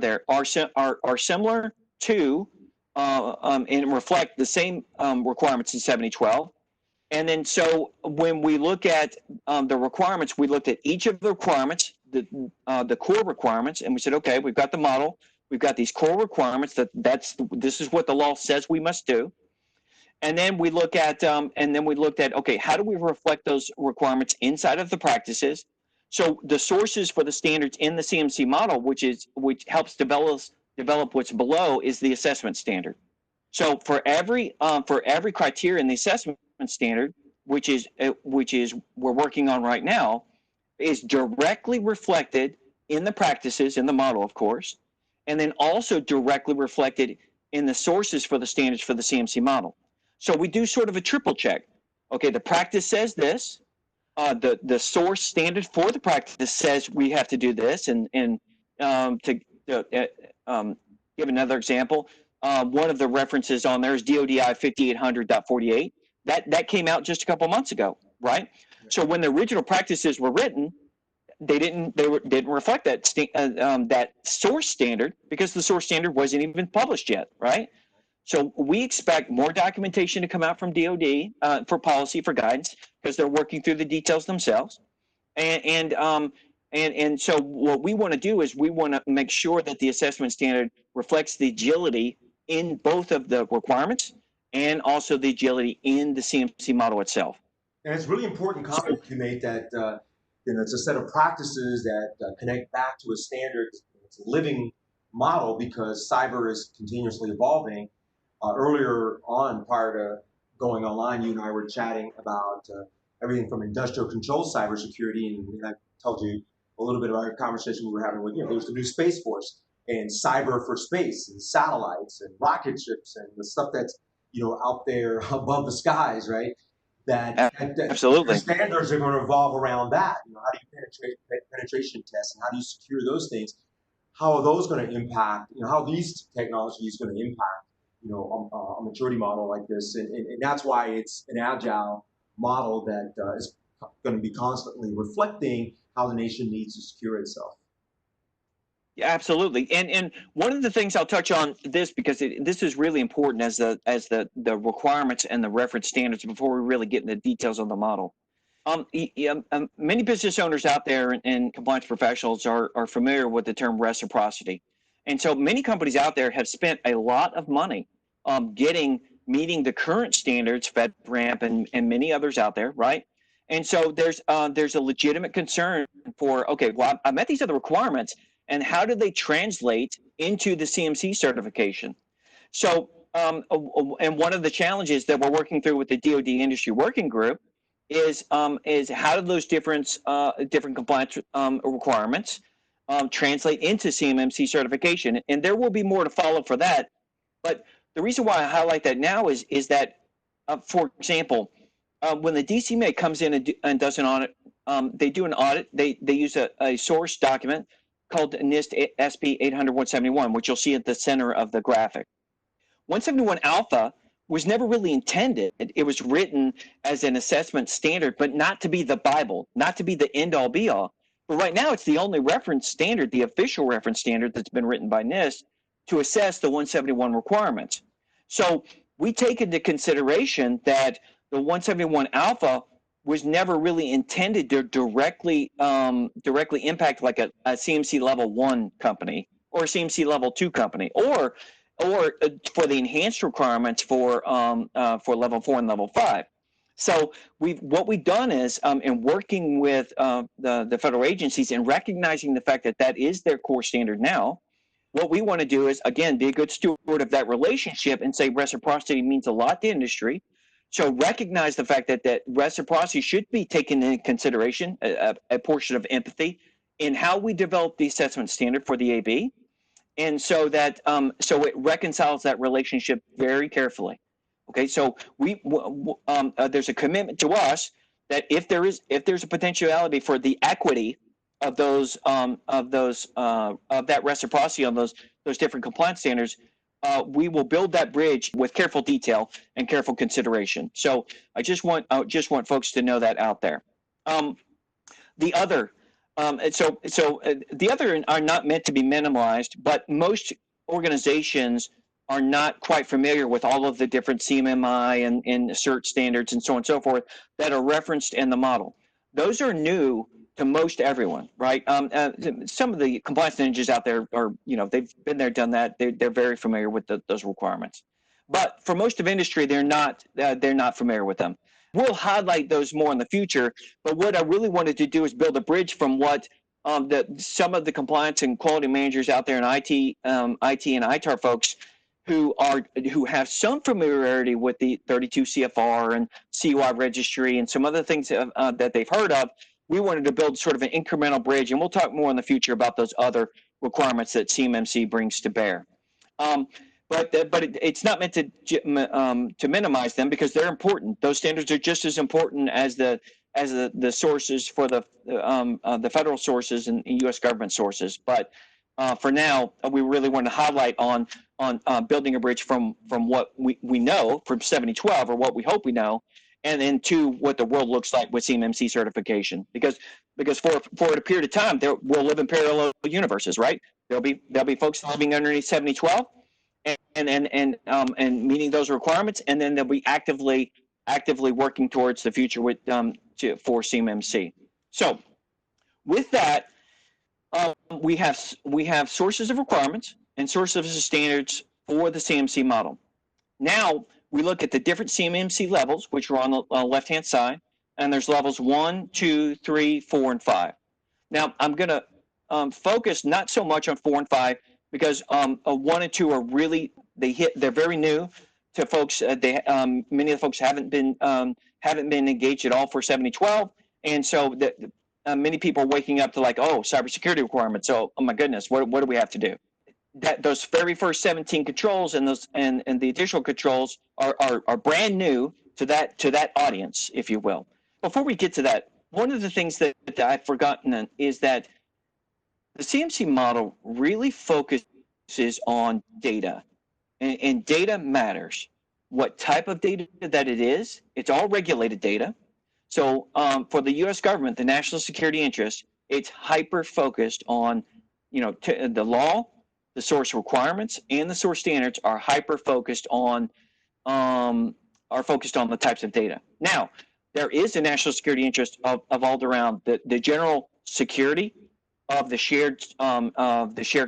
similar to and reflect the same requirements in 7012. And then so when we look at the requirements, we looked at each of the requirements, the core requirements, and we said, okay, we've got the model, we've got these core requirements this is what the law says we must do. And then we looked at okay, how do we reflect those requirements inside of the practices? So the sources for the standards in the CMC model, which helps develop what's below, is the assessment standard. So for every criteria in the assessment standard, which is we're working on right now, is directly reflected in the practices in the model, of course, and then also directly reflected in the sources for the standards for the CMC model. So we do sort of a triple check. Okay, the practice says this. The source standard for the practice says we have to do this, and to give another example, one of the references on there is DODI 5800.48. That came out just a couple months ago, right? So when the original practices were written, they didn't reflect that source standard, because the source standard wasn't even published yet, right? So we expect more documentation to come out from DOD for policy, for guidance, because they're working through the details themselves. And so what we want to do is we want to make sure that the assessment standard reflects the agility in both of the requirements and also the agility in the CMC model itself. And it's really important comment you made that it's a set of practices that connect back to a standard. It's a living model because cyber is continuously evolving. Earlier on, prior to going online, you and I were chatting about everything from industrial control cybersecurity, and I told you a little bit about our conversation we were having with, there was the new Space Force and cyber for space and satellites and rocket ships and the stuff that's, out there above the skies, right? That Absolutely. The standards are going to evolve around that. How do you penetration tests, and how do you secure those things? How are those going to impact, how are these technologies going to impact, a maturity model like this? And that's why it's an agile model that is going to be constantly reflecting how the nation needs to secure itself. Yeah, absolutely. And one of the things I'll touch on this, because this is really important as the requirements and the reference standards before we really get into the details of the model. Many business owners out there and compliance professionals are familiar with the term reciprocity. And so many companies out there have spent a lot of money meeting the current standards, FedRAMP and many others out there, right? And so there's a legitimate concern for, okay, well, I met these other requirements, and how do they translate into the CMC certification? So, and one of the challenges that we're working through with the DoD Industry Working Group is how do those different compliance requirements translate into CMMC certification? And there will be more to follow for that. But the reason why I highlight that now is that, for example, when the DCMA comes in and does an audit, they do an audit. They use a source document called NIST SP 800-171, which you'll see at the center of the graphic. 171 Alpha was never really intended. It was written as an assessment standard, but not to be the Bible, not to be the end-all be-all. But right now, it's the only reference standard, the official reference standard that's been written by NIST to assess the 171 requirements. So we take into consideration that the 171 Alpha was never really intended to directly impact like a CMC level 1 company or a CMC level 2 company, or for the enhanced requirements for level 4 and level 5. So what we've done is, in working with the federal agencies and recognizing the fact that that is their core standard now, what we want to do is, again, be a good steward of that relationship and say reciprocity means a lot to industry. So recognize the fact that reciprocity should be taken into consideration, a portion of empathy, in how we develop the assessment standard for the AB. And so that so it reconciles that relationship very carefully. Okay, so there's a commitment to us that if there's a potentiality for the equity of that reciprocity on those different compliance standards, we will build that bridge with careful detail and careful consideration. So I just want folks to know that out there. The other are not meant to be minimized, but most organizations are not quite familiar with all of the different CMMI and cert standards and so on and so forth that are referenced in the model. Those are new to most everyone, right? Some of the compliance ninjas out there are, they've been there, done that. They're very familiar with those requirements. But for most of industry, they're not familiar with them. We'll highlight those more in the future, but what I really wanted to do is build a bridge from what some of the compliance and quality managers out there in IT and ITAR folks who have some familiarity with the 32 CFR and CUI registry and some other things that they've heard of. We wanted to build sort of an incremental bridge, and we'll talk more in the future about those other requirements that CMMC brings to bear. But it's not meant to minimize them because they're important. Those standards are just as important as the sources for the federal sources and U.S. government sources. But for now, we really want to highlight on building a bridge from what we know from 7012 or what we hope we know, and then to what the world looks like with CMMC certification. Because for a period of time, we'll live in parallel universes, right? There'll be folks living underneath 7012. And meeting those requirements, and then they'll be actively working towards the future for CMMC. So, with that, we have sources of requirements and sources of standards for the CMC model. Now we look at the different CMMC levels, which are on the left-hand side, and there's levels 1, 2, 3, 4, and 5. Now I'm going to focus not so much on 4 and 5. Because 1 and 2 are really they're very new to folks. Many of the folks haven't been engaged at all for 7012, and so many people are waking up to like, oh, cybersecurity requirements. So, oh my goodness, what do we have to do? Those very first 17 controls and the additional controls are brand new to that audience, if you will. Before we get to that, one of the things that I've forgotten is that the CMC model really focuses on data, and data matters. What type of data that it is, it's all regulated data. So for the U.S. government, the national security interest, it's hyper-focused on, the law, the source requirements, and the source standards are hyper-focused on, the types of data. Now, there is a national security interest of all around the general security of the shared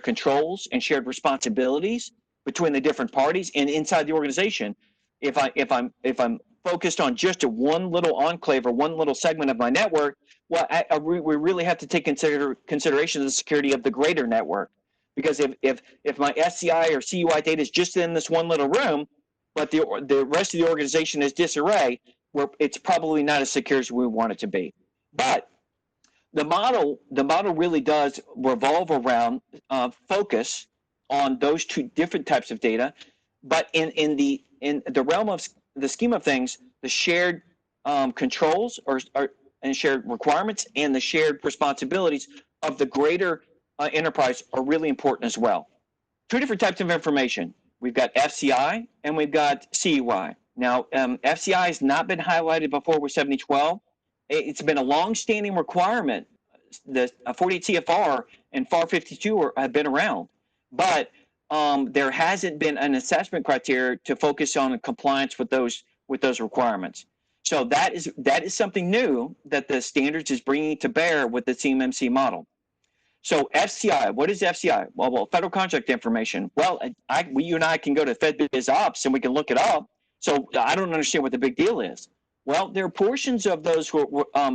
controls and shared responsibilities between the different parties and inside the organization. If I'm focused on just a one little enclave or one little segment of my network, well, we really have to take consideration of the security of the greater network. Because if my SCI or CUI data is just in this one little room, but the rest of the organization is disarray, it's probably not as secure as we want it to be. But the model really does revolve around focus on those two different types of data, but in the realm of the scheme of things, the shared controls and shared requirements and the shared responsibilities of the greater enterprise are really important as well. Two different types of information. We've got FCI and we've got CUI. Now, FCI has not been highlighted before with 7012. It's been a long-standing requirement. The 48 CFR and FAR 52 have been around, but there hasn't been an assessment criteria to focus on compliance with those requirements. So that is something new that the standards is bringing to bear with the CMMC model. So FCI, what is FCI? Well, federal contract information. Well, you and I can go to FedBiz Ops and we can look it up. So I don't understand what the big deal is. Well, there are portions of those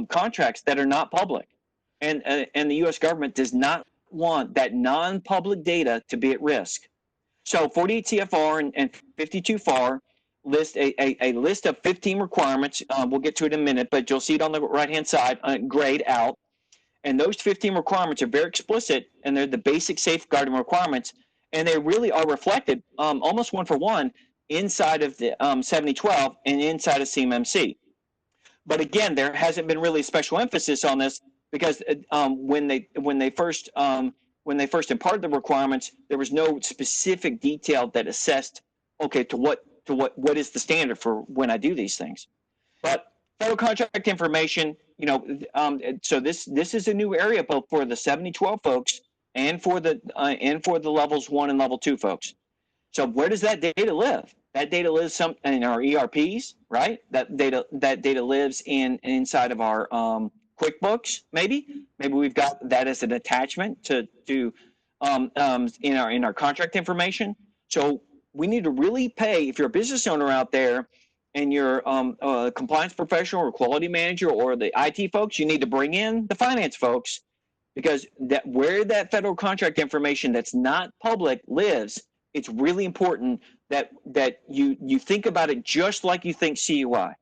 contracts that are not public, and the U.S. government does not want that non-public data to be at risk. So 48 CFR and 52 FAR list a list of 15 requirements. We'll get to it in a minute, but you'll see it on the right-hand side, grayed out. And those 15 requirements are very explicit, and they're the basic safeguarding requirements, and they really are reflected almost one for one inside of the 7012 and inside of CMMC. But again, there hasn't been really special emphasis on this because when they first imparted the requirements, there was no specific detail that assessed, okay, to what is the standard for when I do these things. But federal contract information, so this is a new area both for the 7012 folks and for the levels 1 and level 2 folks. So where does that data live? That data lives in our ERPs, right? That data lives inside of our QuickBooks, maybe we've got that as an attachment to in our contract information. So we need to really pay, if you're a business owner out there and you're a compliance professional or quality manager or the IT folks, you need to bring in the finance folks, because where that federal contract information that's not public lives, it's really important that you think about it just like you think CUI.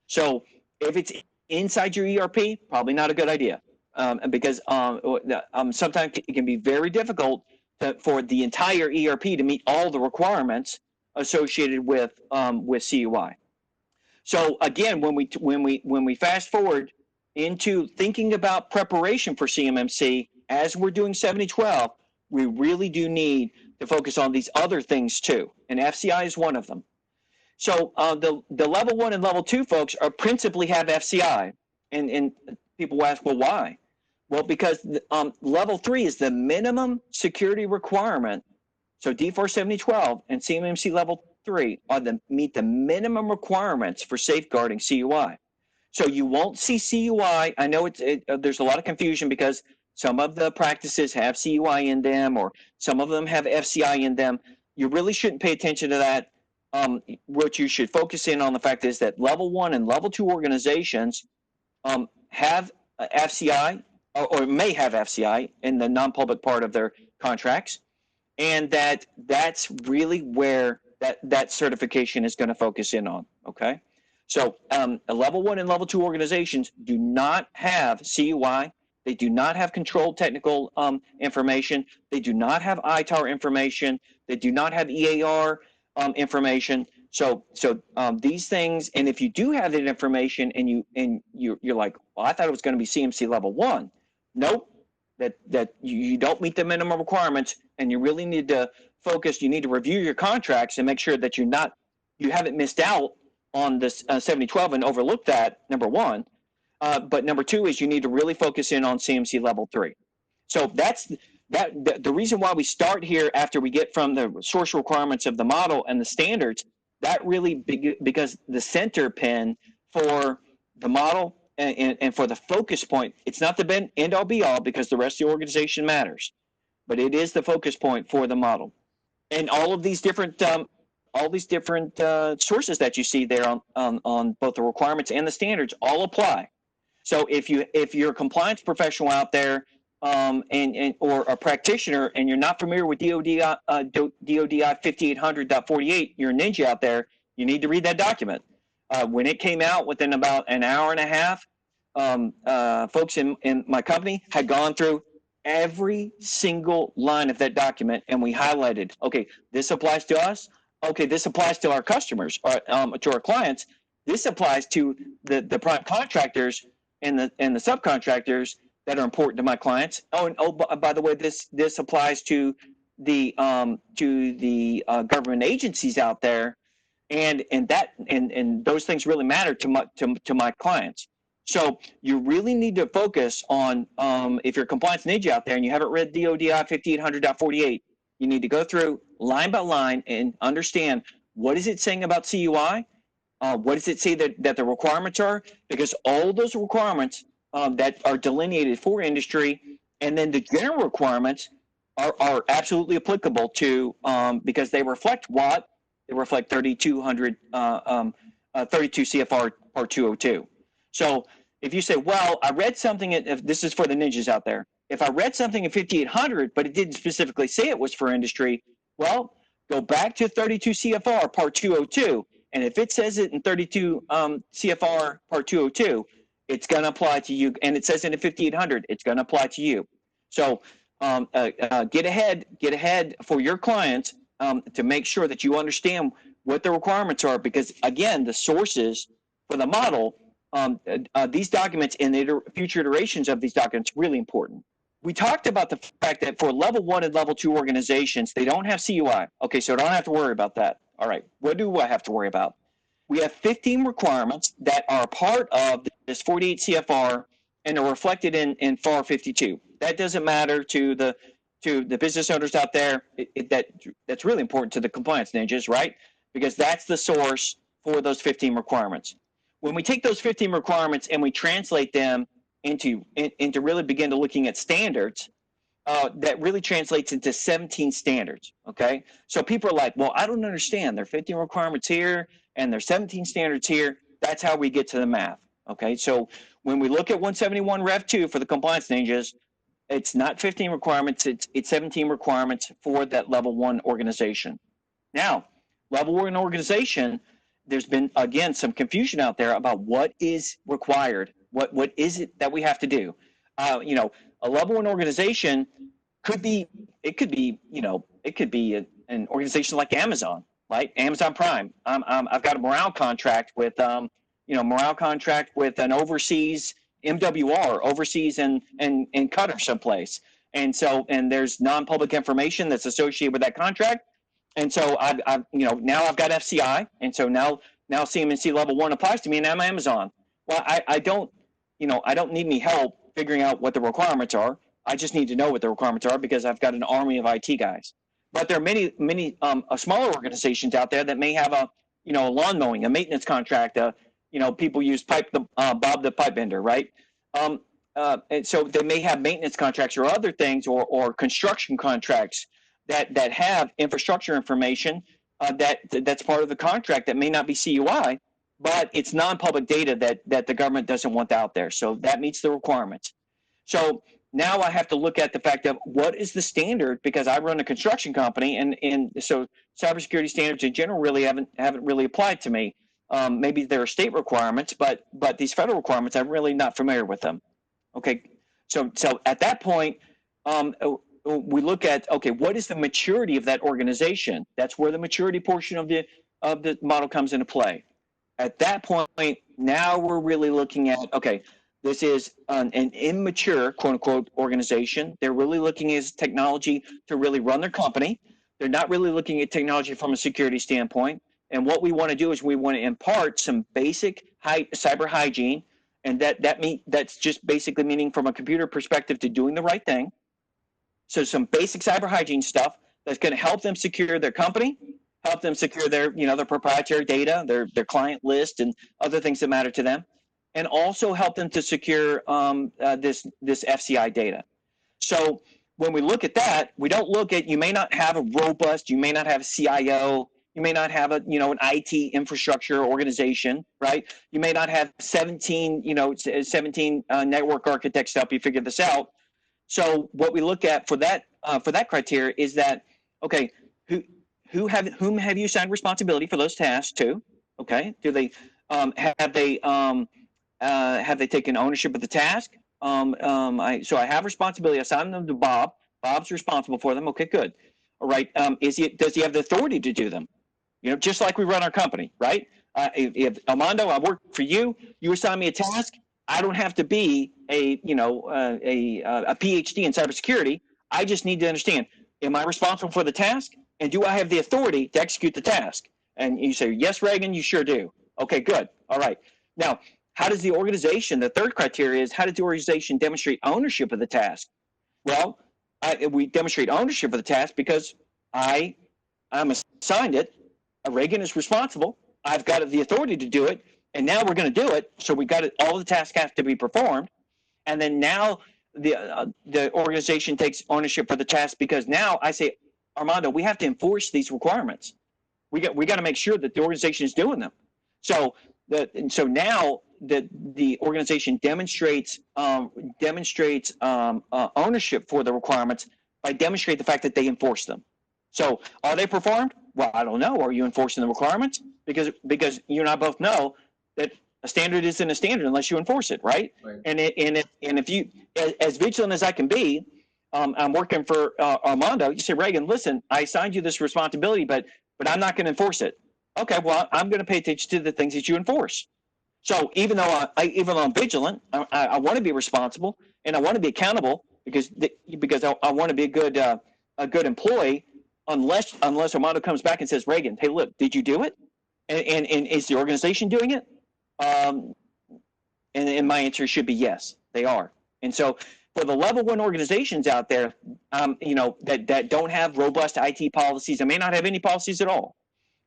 So if it's inside your ERP, probably not a good idea, because sometimes it can be very difficult for the entire ERP to meet all the requirements associated with CUI. So again, when we fast forward into thinking about preparation for CMMC as we're doing 7012, we really do need to focus on these other things too, and FCI is one of them. So the level 1 and level 2 folks are principally have FCI, and people ask, well, why? Well, because level 3 is the minimum security requirement. So D4 7012 and CMMC level 3 meet the minimum requirements for safeguarding CUI. So you won't see CUI. I know there's a lot of confusion because some of the practices have CUI in them, or some of them have FCI in them. You really shouldn't pay attention to that. What you should focus in on the fact is that level 1 and level 2 organizations have FCI or may have FCI in the non-public part of their contracts, and that's really where that certification is going to focus in on. Okay, so level 1 and level 2 organizations do not have CUI. They do not have controlled technical information. They do not have ITAR information. They do not have EAR information. So these things, and if you do have that information and you're like, well, I thought it was going to be CMC level 1. Nope, that you don't meet the minimum requirements, and you really need to focus. You need to review your contracts and make sure that you haven't missed out on this 7012 and overlooked that, number 1. But number 2 is you need to really focus in on CMC level 3. So that's the reason why we start here after we get from the source requirements of the model and the standards. That really because the center pin for the model and for the focus point, it's not the end all be all because the rest of the organization matters, but it is the focus point for the model. And all of these different all these different sources that you see there on both the requirements and the standards all apply. So if you're a compliance professional out there or a practitioner and you're not familiar with DODI 5800.48, you're a ninja out there, you need to read that document. When it came out, within about an hour and a half, folks in my company had gone through every single line of that document, and we highlighted, okay, this applies to us. Okay, this applies to our customers, or to our clients. This applies to the prime contractors and the subcontractors that are important to my clients. Oh, and by the way, this applies to the government agencies out there, and those things really matter to my clients. So you really need to focus on, if you're a compliance ninja out there and you haven't read DODI 5800.48, you need to go through line by line and understand, what is it saying about CUI? What does it say that the requirements are? Because all those requirements that are delineated for industry, and then the general requirements are absolutely applicable to, because they reflect what? They reflect 32 CFR Part 202. So if you say, well, I read something, if this is for the ninjas out there, if I read something in 5800, but it didn't specifically say it was for industry, well, go back to 32 CFR Part 202. And if it says it in 32 CFR Part 202, it's going to apply to you. And it says it in 5800, it's going to apply to you. So get ahead for your clients to make sure that you understand what the requirements are. Because, again, the sources for the model, these documents and the future iterations of these documents are really important. We talked about the fact that for level 1 and level 2 organizations, they don't have CUI. Okay, so I don't have to worry about that. All right, what do I have to worry about? We have 15 requirements that are part of this 48 CFR and are reflected in FAR 52. That doesn't matter to the business owners out there. That's really important to the compliance ninjas, right? Because that's the source for those 15 requirements. When we take those 15 requirements and we translate them into really begin to looking at standards, that really translates into 17 standards, okay? So people are like, well, I don't understand. There are 15 requirements here, and there's 17 standards here. That's how we get to the math, okay? So when we look at 171 Rev 2 for the compliance ninjas, it's not 15 requirements, it's 17 requirements for that level 1 organization. Now, level 1 organization, there's been, again, some confusion out there about what is required. What is it that we have to do? A level 1 organization could be an organization like Amazon, right? Amazon Prime. I've got a morale contract with an overseas MWR, overseas in Qatar someplace, and there's non-public information that's associated with that contract, and so now I've got FCI, and so now CMMC level 1 applies to me, and I'm Amazon. Well, I don't need any help figuring out what the requirements are. I just need to know what the requirements are because I've got an army of IT guys. But there are many smaller organizations out there that may have a lawn mowing, a maintenance contract. People use Bob the pipe bender, right? And so they may have maintenance contracts or other things, or construction contracts that have infrastructure information that's part of the contract that may not be CUI, but it's non-public data that the government doesn't want out there. So that meets the requirements. So now I have to look at the fact of what is the standard, because I run a construction company, and so cybersecurity standards in general really haven't really applied to me. Maybe there are state requirements, but these federal requirements, I'm really not familiar with them. Okay, so at that point, we look at, okay, what is the maturity of that organization? That's where the maturity portion of the model comes into play. At that point, now we're really looking at, okay, this is an immature, quote unquote, organization. They're really looking at technology to really run their company. They're not really looking at technology from a security standpoint. And what we want to do is we want to impart some basic cyber hygiene, and that's just basically meaning from a computer perspective to doing the right thing. So some basic cyber hygiene stuff that's going to help them secure their company, help them secure their proprietary data, their client list, and other things that matter to them, and also help them to secure this FCI data. So when we look at that, we don't look at, you may not have a robust, you may not have a CIO, You may not have an IT infrastructure organization, right? You may not have 17 network architects to help you figure this out. So what we look at for that criteria is that, okay, whom have you assigned responsibility for those tasks to? Okay, do they have they taken ownership of the task? So I have responsibility. I assign them to Bob. Bob's responsible for them. Okay, good. All right. Does he have the authority to do them? Just like we run our company, right? If Armando, I work for you. You assign me a task. I don't have to be a PhD in cybersecurity. I just need to understand: am I responsible for the task, and do I have the authority to execute the task? And you say, yes, Regan, you sure do. Okay, good. All right. Now, how does the organization? The third criteria is, how does the organization demonstrate ownership of the task? Well, we demonstrate ownership of the task because I'm assigned it. Regan is responsible. I've got the authority to do it, and now we're going to do it. So we got it. All the tasks have to be performed, and then now the organization takes ownership for the task because now I say, Armando, we have to enforce these requirements. We got to make sure that the organization is doing them. So now the organization demonstrates ownership for the requirements by demonstrating the fact that they enforce them. So are they performed? Well, I don't know. Are you enforcing the requirements? Because you and I both know that a standard isn't a standard unless you enforce it, right? And if you, as vigilant as I can be, I'm working for Armando. You say, Regan, listen, I assigned you this responsibility, but I'm not going to enforce it. Okay, well, I'm going to pay attention to the things that you enforce. So even though I'm vigilant, I want to be responsible and I want to be accountable because I want to be a good employee. Unless Armando comes back and says, Regan, hey, look, did you do it? And is the organization doing it? And my answer should be yes, they are. And so for the level 1 organizations out there, that don't have robust IT policies, I may not have any policies at all.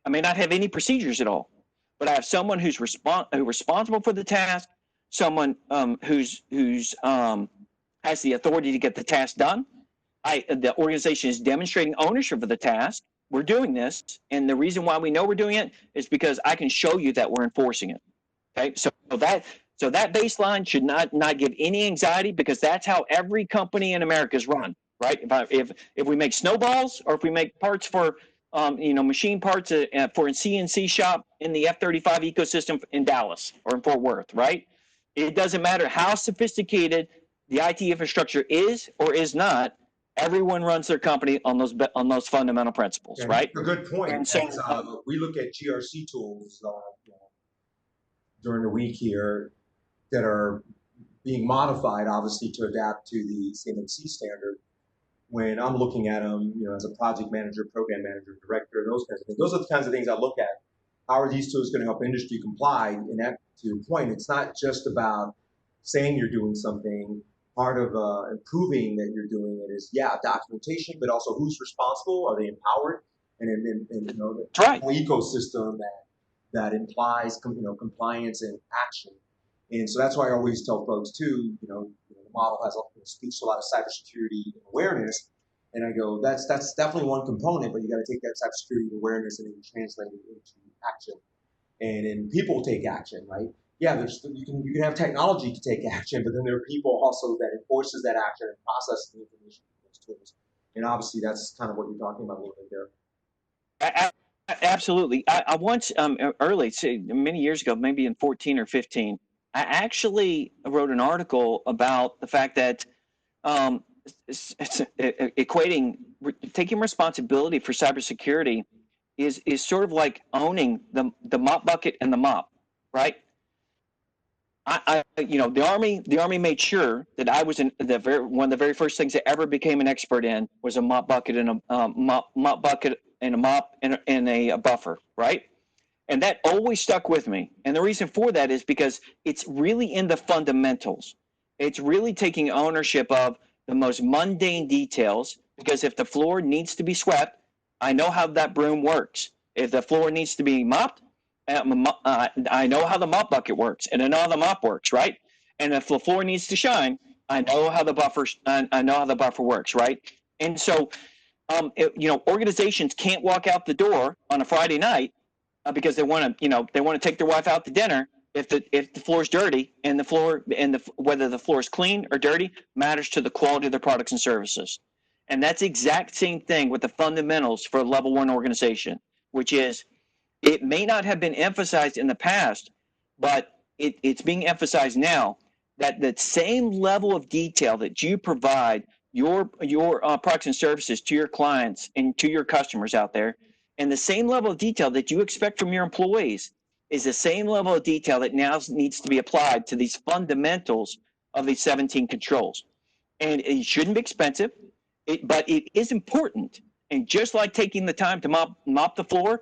I may not have any procedures at all. But I have someone who's responsible for the task, someone who's has the authority to get the task done. The organization is demonstrating ownership of the task. We're doing this, and the reason why we know we're doing it is because I can show you that we're enforcing it. Okay, so that baseline should not give any anxiety because that's how every company in America is run, right? If we make snowballs or if we make parts for machine parts for a CNC shop in the F-35 ecosystem in Dallas or in Fort Worth, right? It doesn't matter how sophisticated the IT infrastructure is or is not. Everyone runs their company on those fundamental principles, yeah, right? A good point. And so we look at GRC tools during the week here that are being modified, obviously, to adapt to the CMMC standard. When I'm looking at them, as a project manager, program manager, director, those kinds of things, those are the kinds of things I look at. How are these tools going to help industry comply? And that, to your point, it's not just about saying you're doing something. Part of improving that you're doing it is, documentation, but also who's responsible? Are they empowered? And the right. whole ecosystem that implies compliance and action. And so that's why I always tell folks too, the model speaks to a lot of cybersecurity awareness. And I go, that's definitely one component, but you got to take that cybersecurity awareness and then translate it into action. And then people take action, right? Yeah, you can have technology to take action, but then there are people also that enforces that action and processes the information from those tools. And obviously, that's kind of what you're talking about a little bit there. Absolutely. I once many years ago, maybe in 14 or 15, I actually wrote an article about the fact that taking responsibility for cybersecurity is sort of like owning the mop bucket and the mop, right? The Army made sure that I was one of the very first things that ever became an expert in was a mop bucket and a mop bucket and a mop and a buffer, right? And that always stuck with me. And the reason for that is because it's really in the fundamentals. It's really taking ownership of the most mundane details, because if the floor needs to be swept, I know how that broom works. If the floor needs to be mopped, I know how the mop bucket works, and I know how the mop works, right? And if the floor needs to shine, I know how the buffer works, right? And so organizations can't walk out the door on a Friday night because they want to take their wife out to dinner if the floor is dirty, and whether the floor is clean or dirty matters to the quality of their products and services. And that's the exact same thing with the fundamentals for a level 1 organization, which is it may not have been emphasized in the past, but it's being emphasized now, that the same level of detail that you provide your products and services to your clients and to your customers out there, and the same level of detail that you expect from your employees, is the same level of detail that now needs to be applied to these fundamentals of these 17 controls. And it shouldn't be expensive, but it is important. And just like taking the time to mop the floor,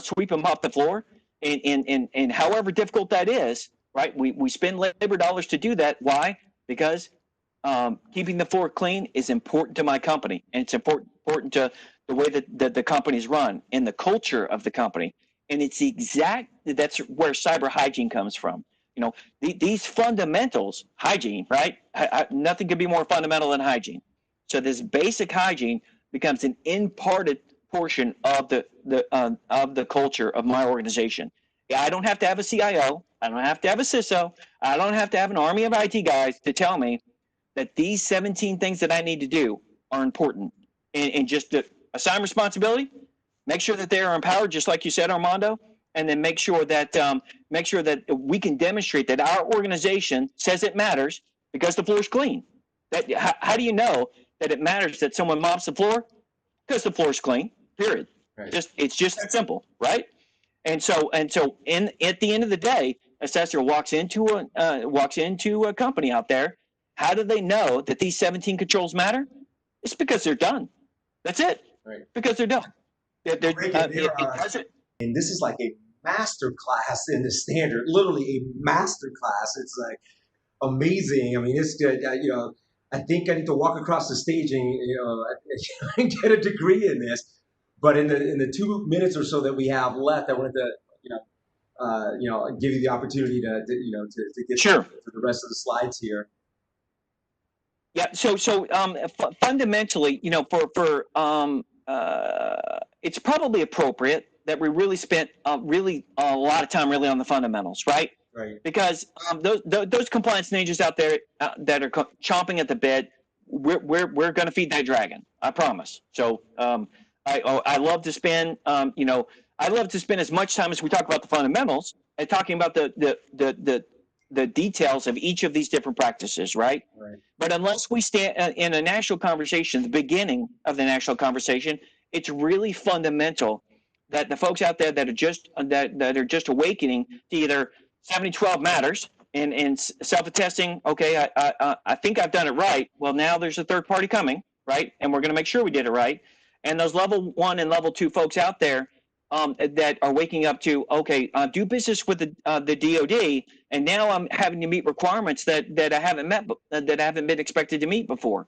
sweep and mop the floor, and however difficult that is, right? We spend labor dollars to do that. Why? Because keeping the floor clean is important to my company, and it's important to the way that the company is run and the culture of the company. And it's that's where cyber hygiene comes from. These fundamentals, hygiene, right? Nothing could be more fundamental than hygiene. So this basic hygiene becomes an imparted portion of the culture of my organization. Yeah, I don't have to have a CIO. I don't have to have a CISO. I don't have to have an army of IT guys to tell me that these 17 things that I need to do are important. And just to assign responsibility, make sure that they are empowered, just like you said, Armando, and then make sure that we can demonstrate that our organization says it matters because the floor is clean. How do you know that it matters that someone mops the floor? Because the floor is clean. Period. Right. It's just that simple, right? And so at the end of the day, assessor walks into a company out there. How do they know that these 17 controls matter? It's because they're done. That's it. Right. Because they're done. And this is like a master class in the standard, literally a master class. It's like amazing. I mean, it's good. I think I need to walk across the stage and get a degree in this. But in the 2 minutes or so that we have left, I wanted to give you the opportunity to get sure to the rest of the slides here. Yeah. So fundamentally, it's probably appropriate that we really spent really a lot of time really on the fundamentals, right? Right. Because those compliance ninjas out there that are chomping at the bit, we're going to feed that dragon. I promise. So I love to spend I love to spend as much time as we talk about the fundamentals and talking about the details of each of these different practices, right? Right. But unless we stand in a national conversation, the beginning of the national conversation, it's really fundamental that the folks out there that are just awakening to either 7012 matters and self-attesting. Okay, I think I've done it right. Well, now there's a third party coming, right? And we're going to make sure we did it right. And those level 1 and level 2 folks out there that are waking up to, okay, do business with the DoD, and now I'm having to meet requirements that I haven't met, that I haven't been expected to meet before.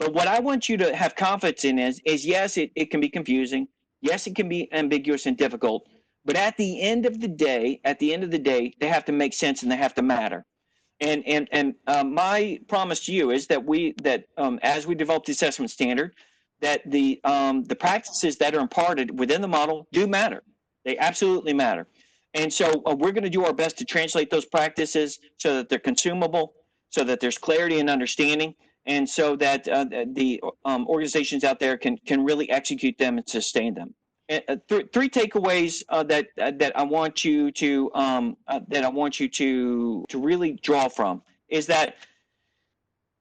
But what I want you to have confidence in is yes, it can be confusing. Yes, it can be ambiguous and difficult. But at the end of the day, they have to make sense and they have to matter. And my promise to you is that as we develop the assessment standard, that the practices that are imparted within the model do matter. They absolutely matter. And so we're going to do our best to translate those practices so that they're consumable, so that there's clarity and understanding, and so that the organizations out there can really execute them and sustain them. Three takeaways that I want you to really draw from is that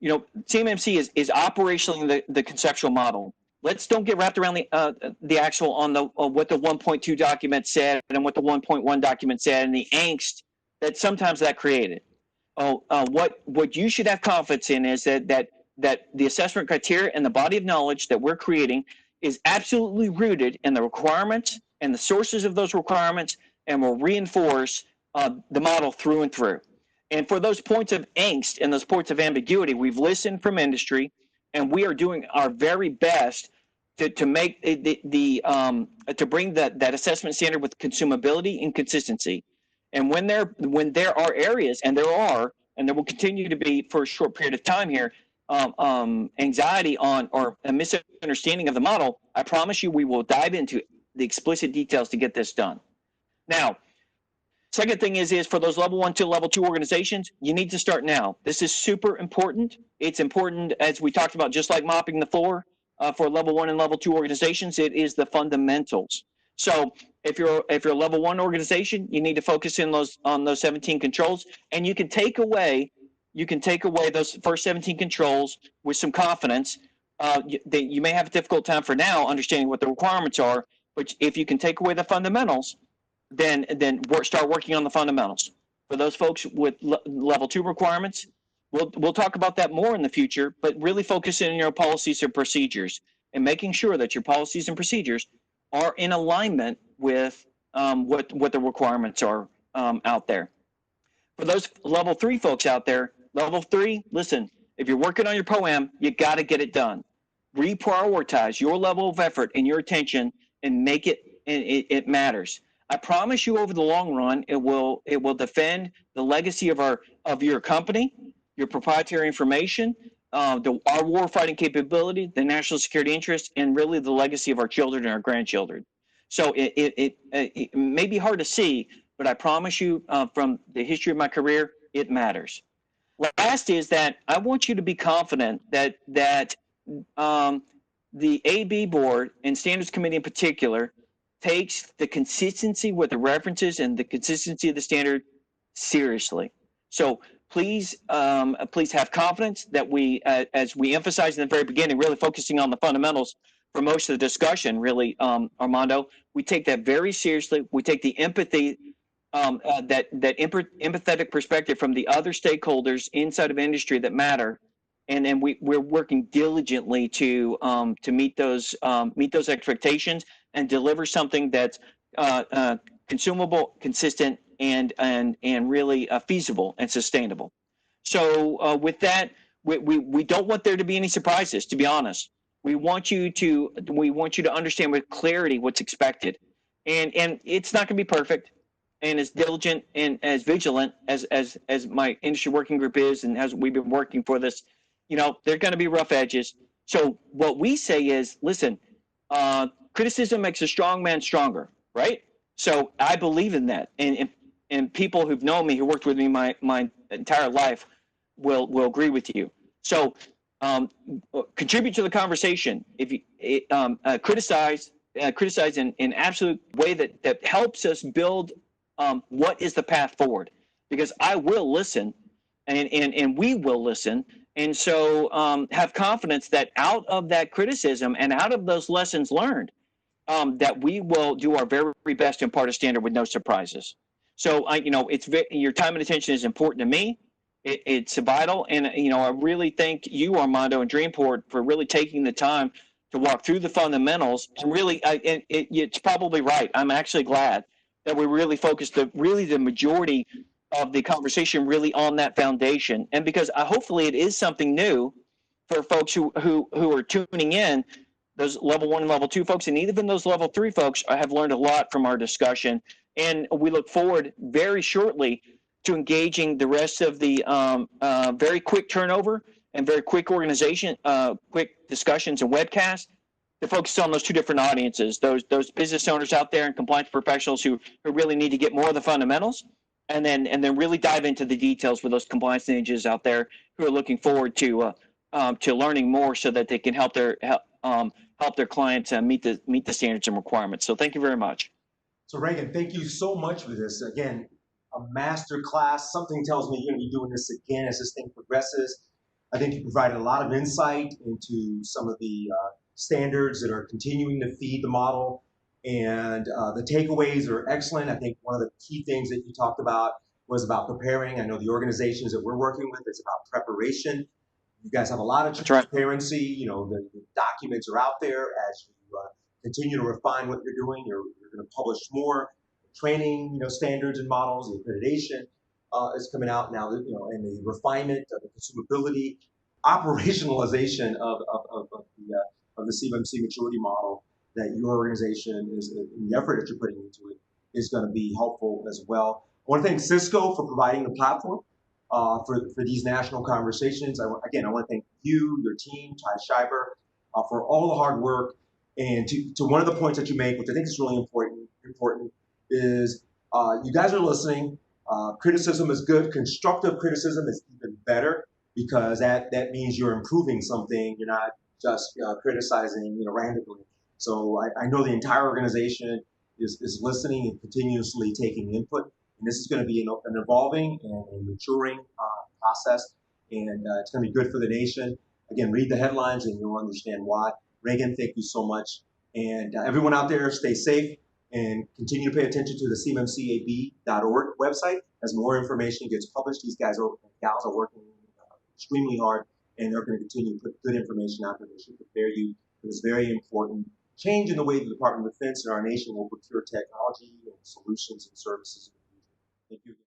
CMMC is operationally the conceptual model. Let's don't get wrapped around the actual on what the 1.2 document said and what the 1.1 document said and the angst that sometimes that created. What you should have confidence in is that the assessment criteria and the body of knowledge that we're creating is absolutely rooted in the requirements and the sources of those requirements, and will reinforce the model through and through. And for those points of angst and those points of ambiguity, we've listened from industry, and we are doing our very best to make to bring that assessment standard with consumability and consistency. And when there are areas, and there will continue to be for a short period of time here, anxiety on or a misunderstanding of the model, I promise you we will dive into the explicit details to get this done. Now, second thing is for those level 1 to level 2 organizations, you need to start now. This is super important. It's important, as we talked about, just like mopping the floor for level 1 and level 2 organizations, it is the fundamentals. So if you're a level 1 organization, you need to focus in on those 17 controls, and you can take away those first 17 controls with some confidence. You may have a difficult time for now understanding what the requirements are, but if you can take away the fundamentals, then start working on the fundamentals. For those folks with level 2 requirements, we'll talk about that more in the future, but really focus in on your policies and procedures and making sure that your policies and procedures are in alignment with what the requirements are out there. For those level 3 folks out there, level 3, listen, if you're working on your POAM, you got to get it done. Reprioritize your level of effort and your attention and make it matters. I promise you, over the long run, it will defend the legacy of your company, your proprietary information, our warfighting capability, the national security interest, and really the legacy of our children and our grandchildren. So it may be hard to see, but I promise you, from the history of my career, it matters. Last is that I want you to be confident that the AB board and standards committee in particular takes the consistency with the references and the consistency of the standard seriously. So please have confidence that we, as we emphasized in the very beginning, really focusing on the fundamentals for most of the discussion, really, Armando, we take that very seriously. We take the empathy, empathetic perspective from the other stakeholders inside of industry that matter, and then we're working diligently to meet those expectations and deliver something that's consumable, consistent, and really feasible and sustainable. So with that, we don't want there to be any surprises. To be honest, we want you to understand with clarity what's expected, and it's not going to be perfect. And as diligent and as vigilant as my industry working group is, and as we've been working for this, there are going to be rough edges. So what we say is, listen, criticism makes a strong man stronger, right? So I believe in that, and people who've known me, who worked with me my entire life, will agree with you. So contribute to the conversation. If you criticize in an absolute way that helps us build what is the path forward, because I will listen, and we will listen. And so have confidence that out of that criticism and out of those lessons learned, that we will do our very best to impart a standard with no surprises. So your time and attention is important to me. It's vital, and I really thank you, Armando, and Dreamport for really taking the time to walk through the fundamentals. And really, it's probably right. I'm actually glad that we really focused the majority of the conversation really on that foundation, and because hopefully it is something new for folks who are tuning in, those level 1 and level 2 folks, and even those level 3 folks have learned a lot from our discussion, and we look forward very shortly to engaging the rest of the very quick turnover and very quick organization, quick discussions and webcasts to focus on those two different audiences, those business owners out there and compliance professionals who really need to get more of the fundamentals, and then really dive into the details for those compliance ninjas out there who are looking forward to learning more so that they can help their clients meet the standards and requirements. So thank you very much. So Regan, thank you so much for this. Again, a master class. Something tells me you're going to be doing this again as this thing progresses. I think you provided a lot of insight into some of the standards that are continuing to feed the model, and the takeaways are excellent. I think one of the key things that you talked about was about preparing. I know the organizations that we're working with, it's about preparation. You guys have a lot of transparency. The documents are out there. As you continue to refine what you're doing, you're going to publish more training, standards and models. The accreditation is coming out now, and the refinement of the consumability, operationalization of the CMMC maturity model that your organization is, in the effort that you're putting into it, is going to be helpful as well. I want to thank Cisco for providing the platform for these national conversations. I want to thank you, your team, Ty Schreiber, for all the hard work. And to one of the points that you make, which I think is really important is you guys are listening. Criticism is good. Constructive criticism is even better because that means you're improving something. You're not just criticizing randomly. So I know the entire organization is listening and continuously taking input. And this is going to be an evolving and a maturing process. And it's going to be good for the nation. Again, read the headlines and you'll understand why. Regan, thank you so much. And everyone out there, stay safe and continue to pay attention to the CMMCAB.org website as more information gets published. These guys and gals are working extremely hard, and they're going to continue to put good information out there that should prepare you for this very important change in the way the Department of Defense and our nation will procure technology and solutions and services in the future. Thank you.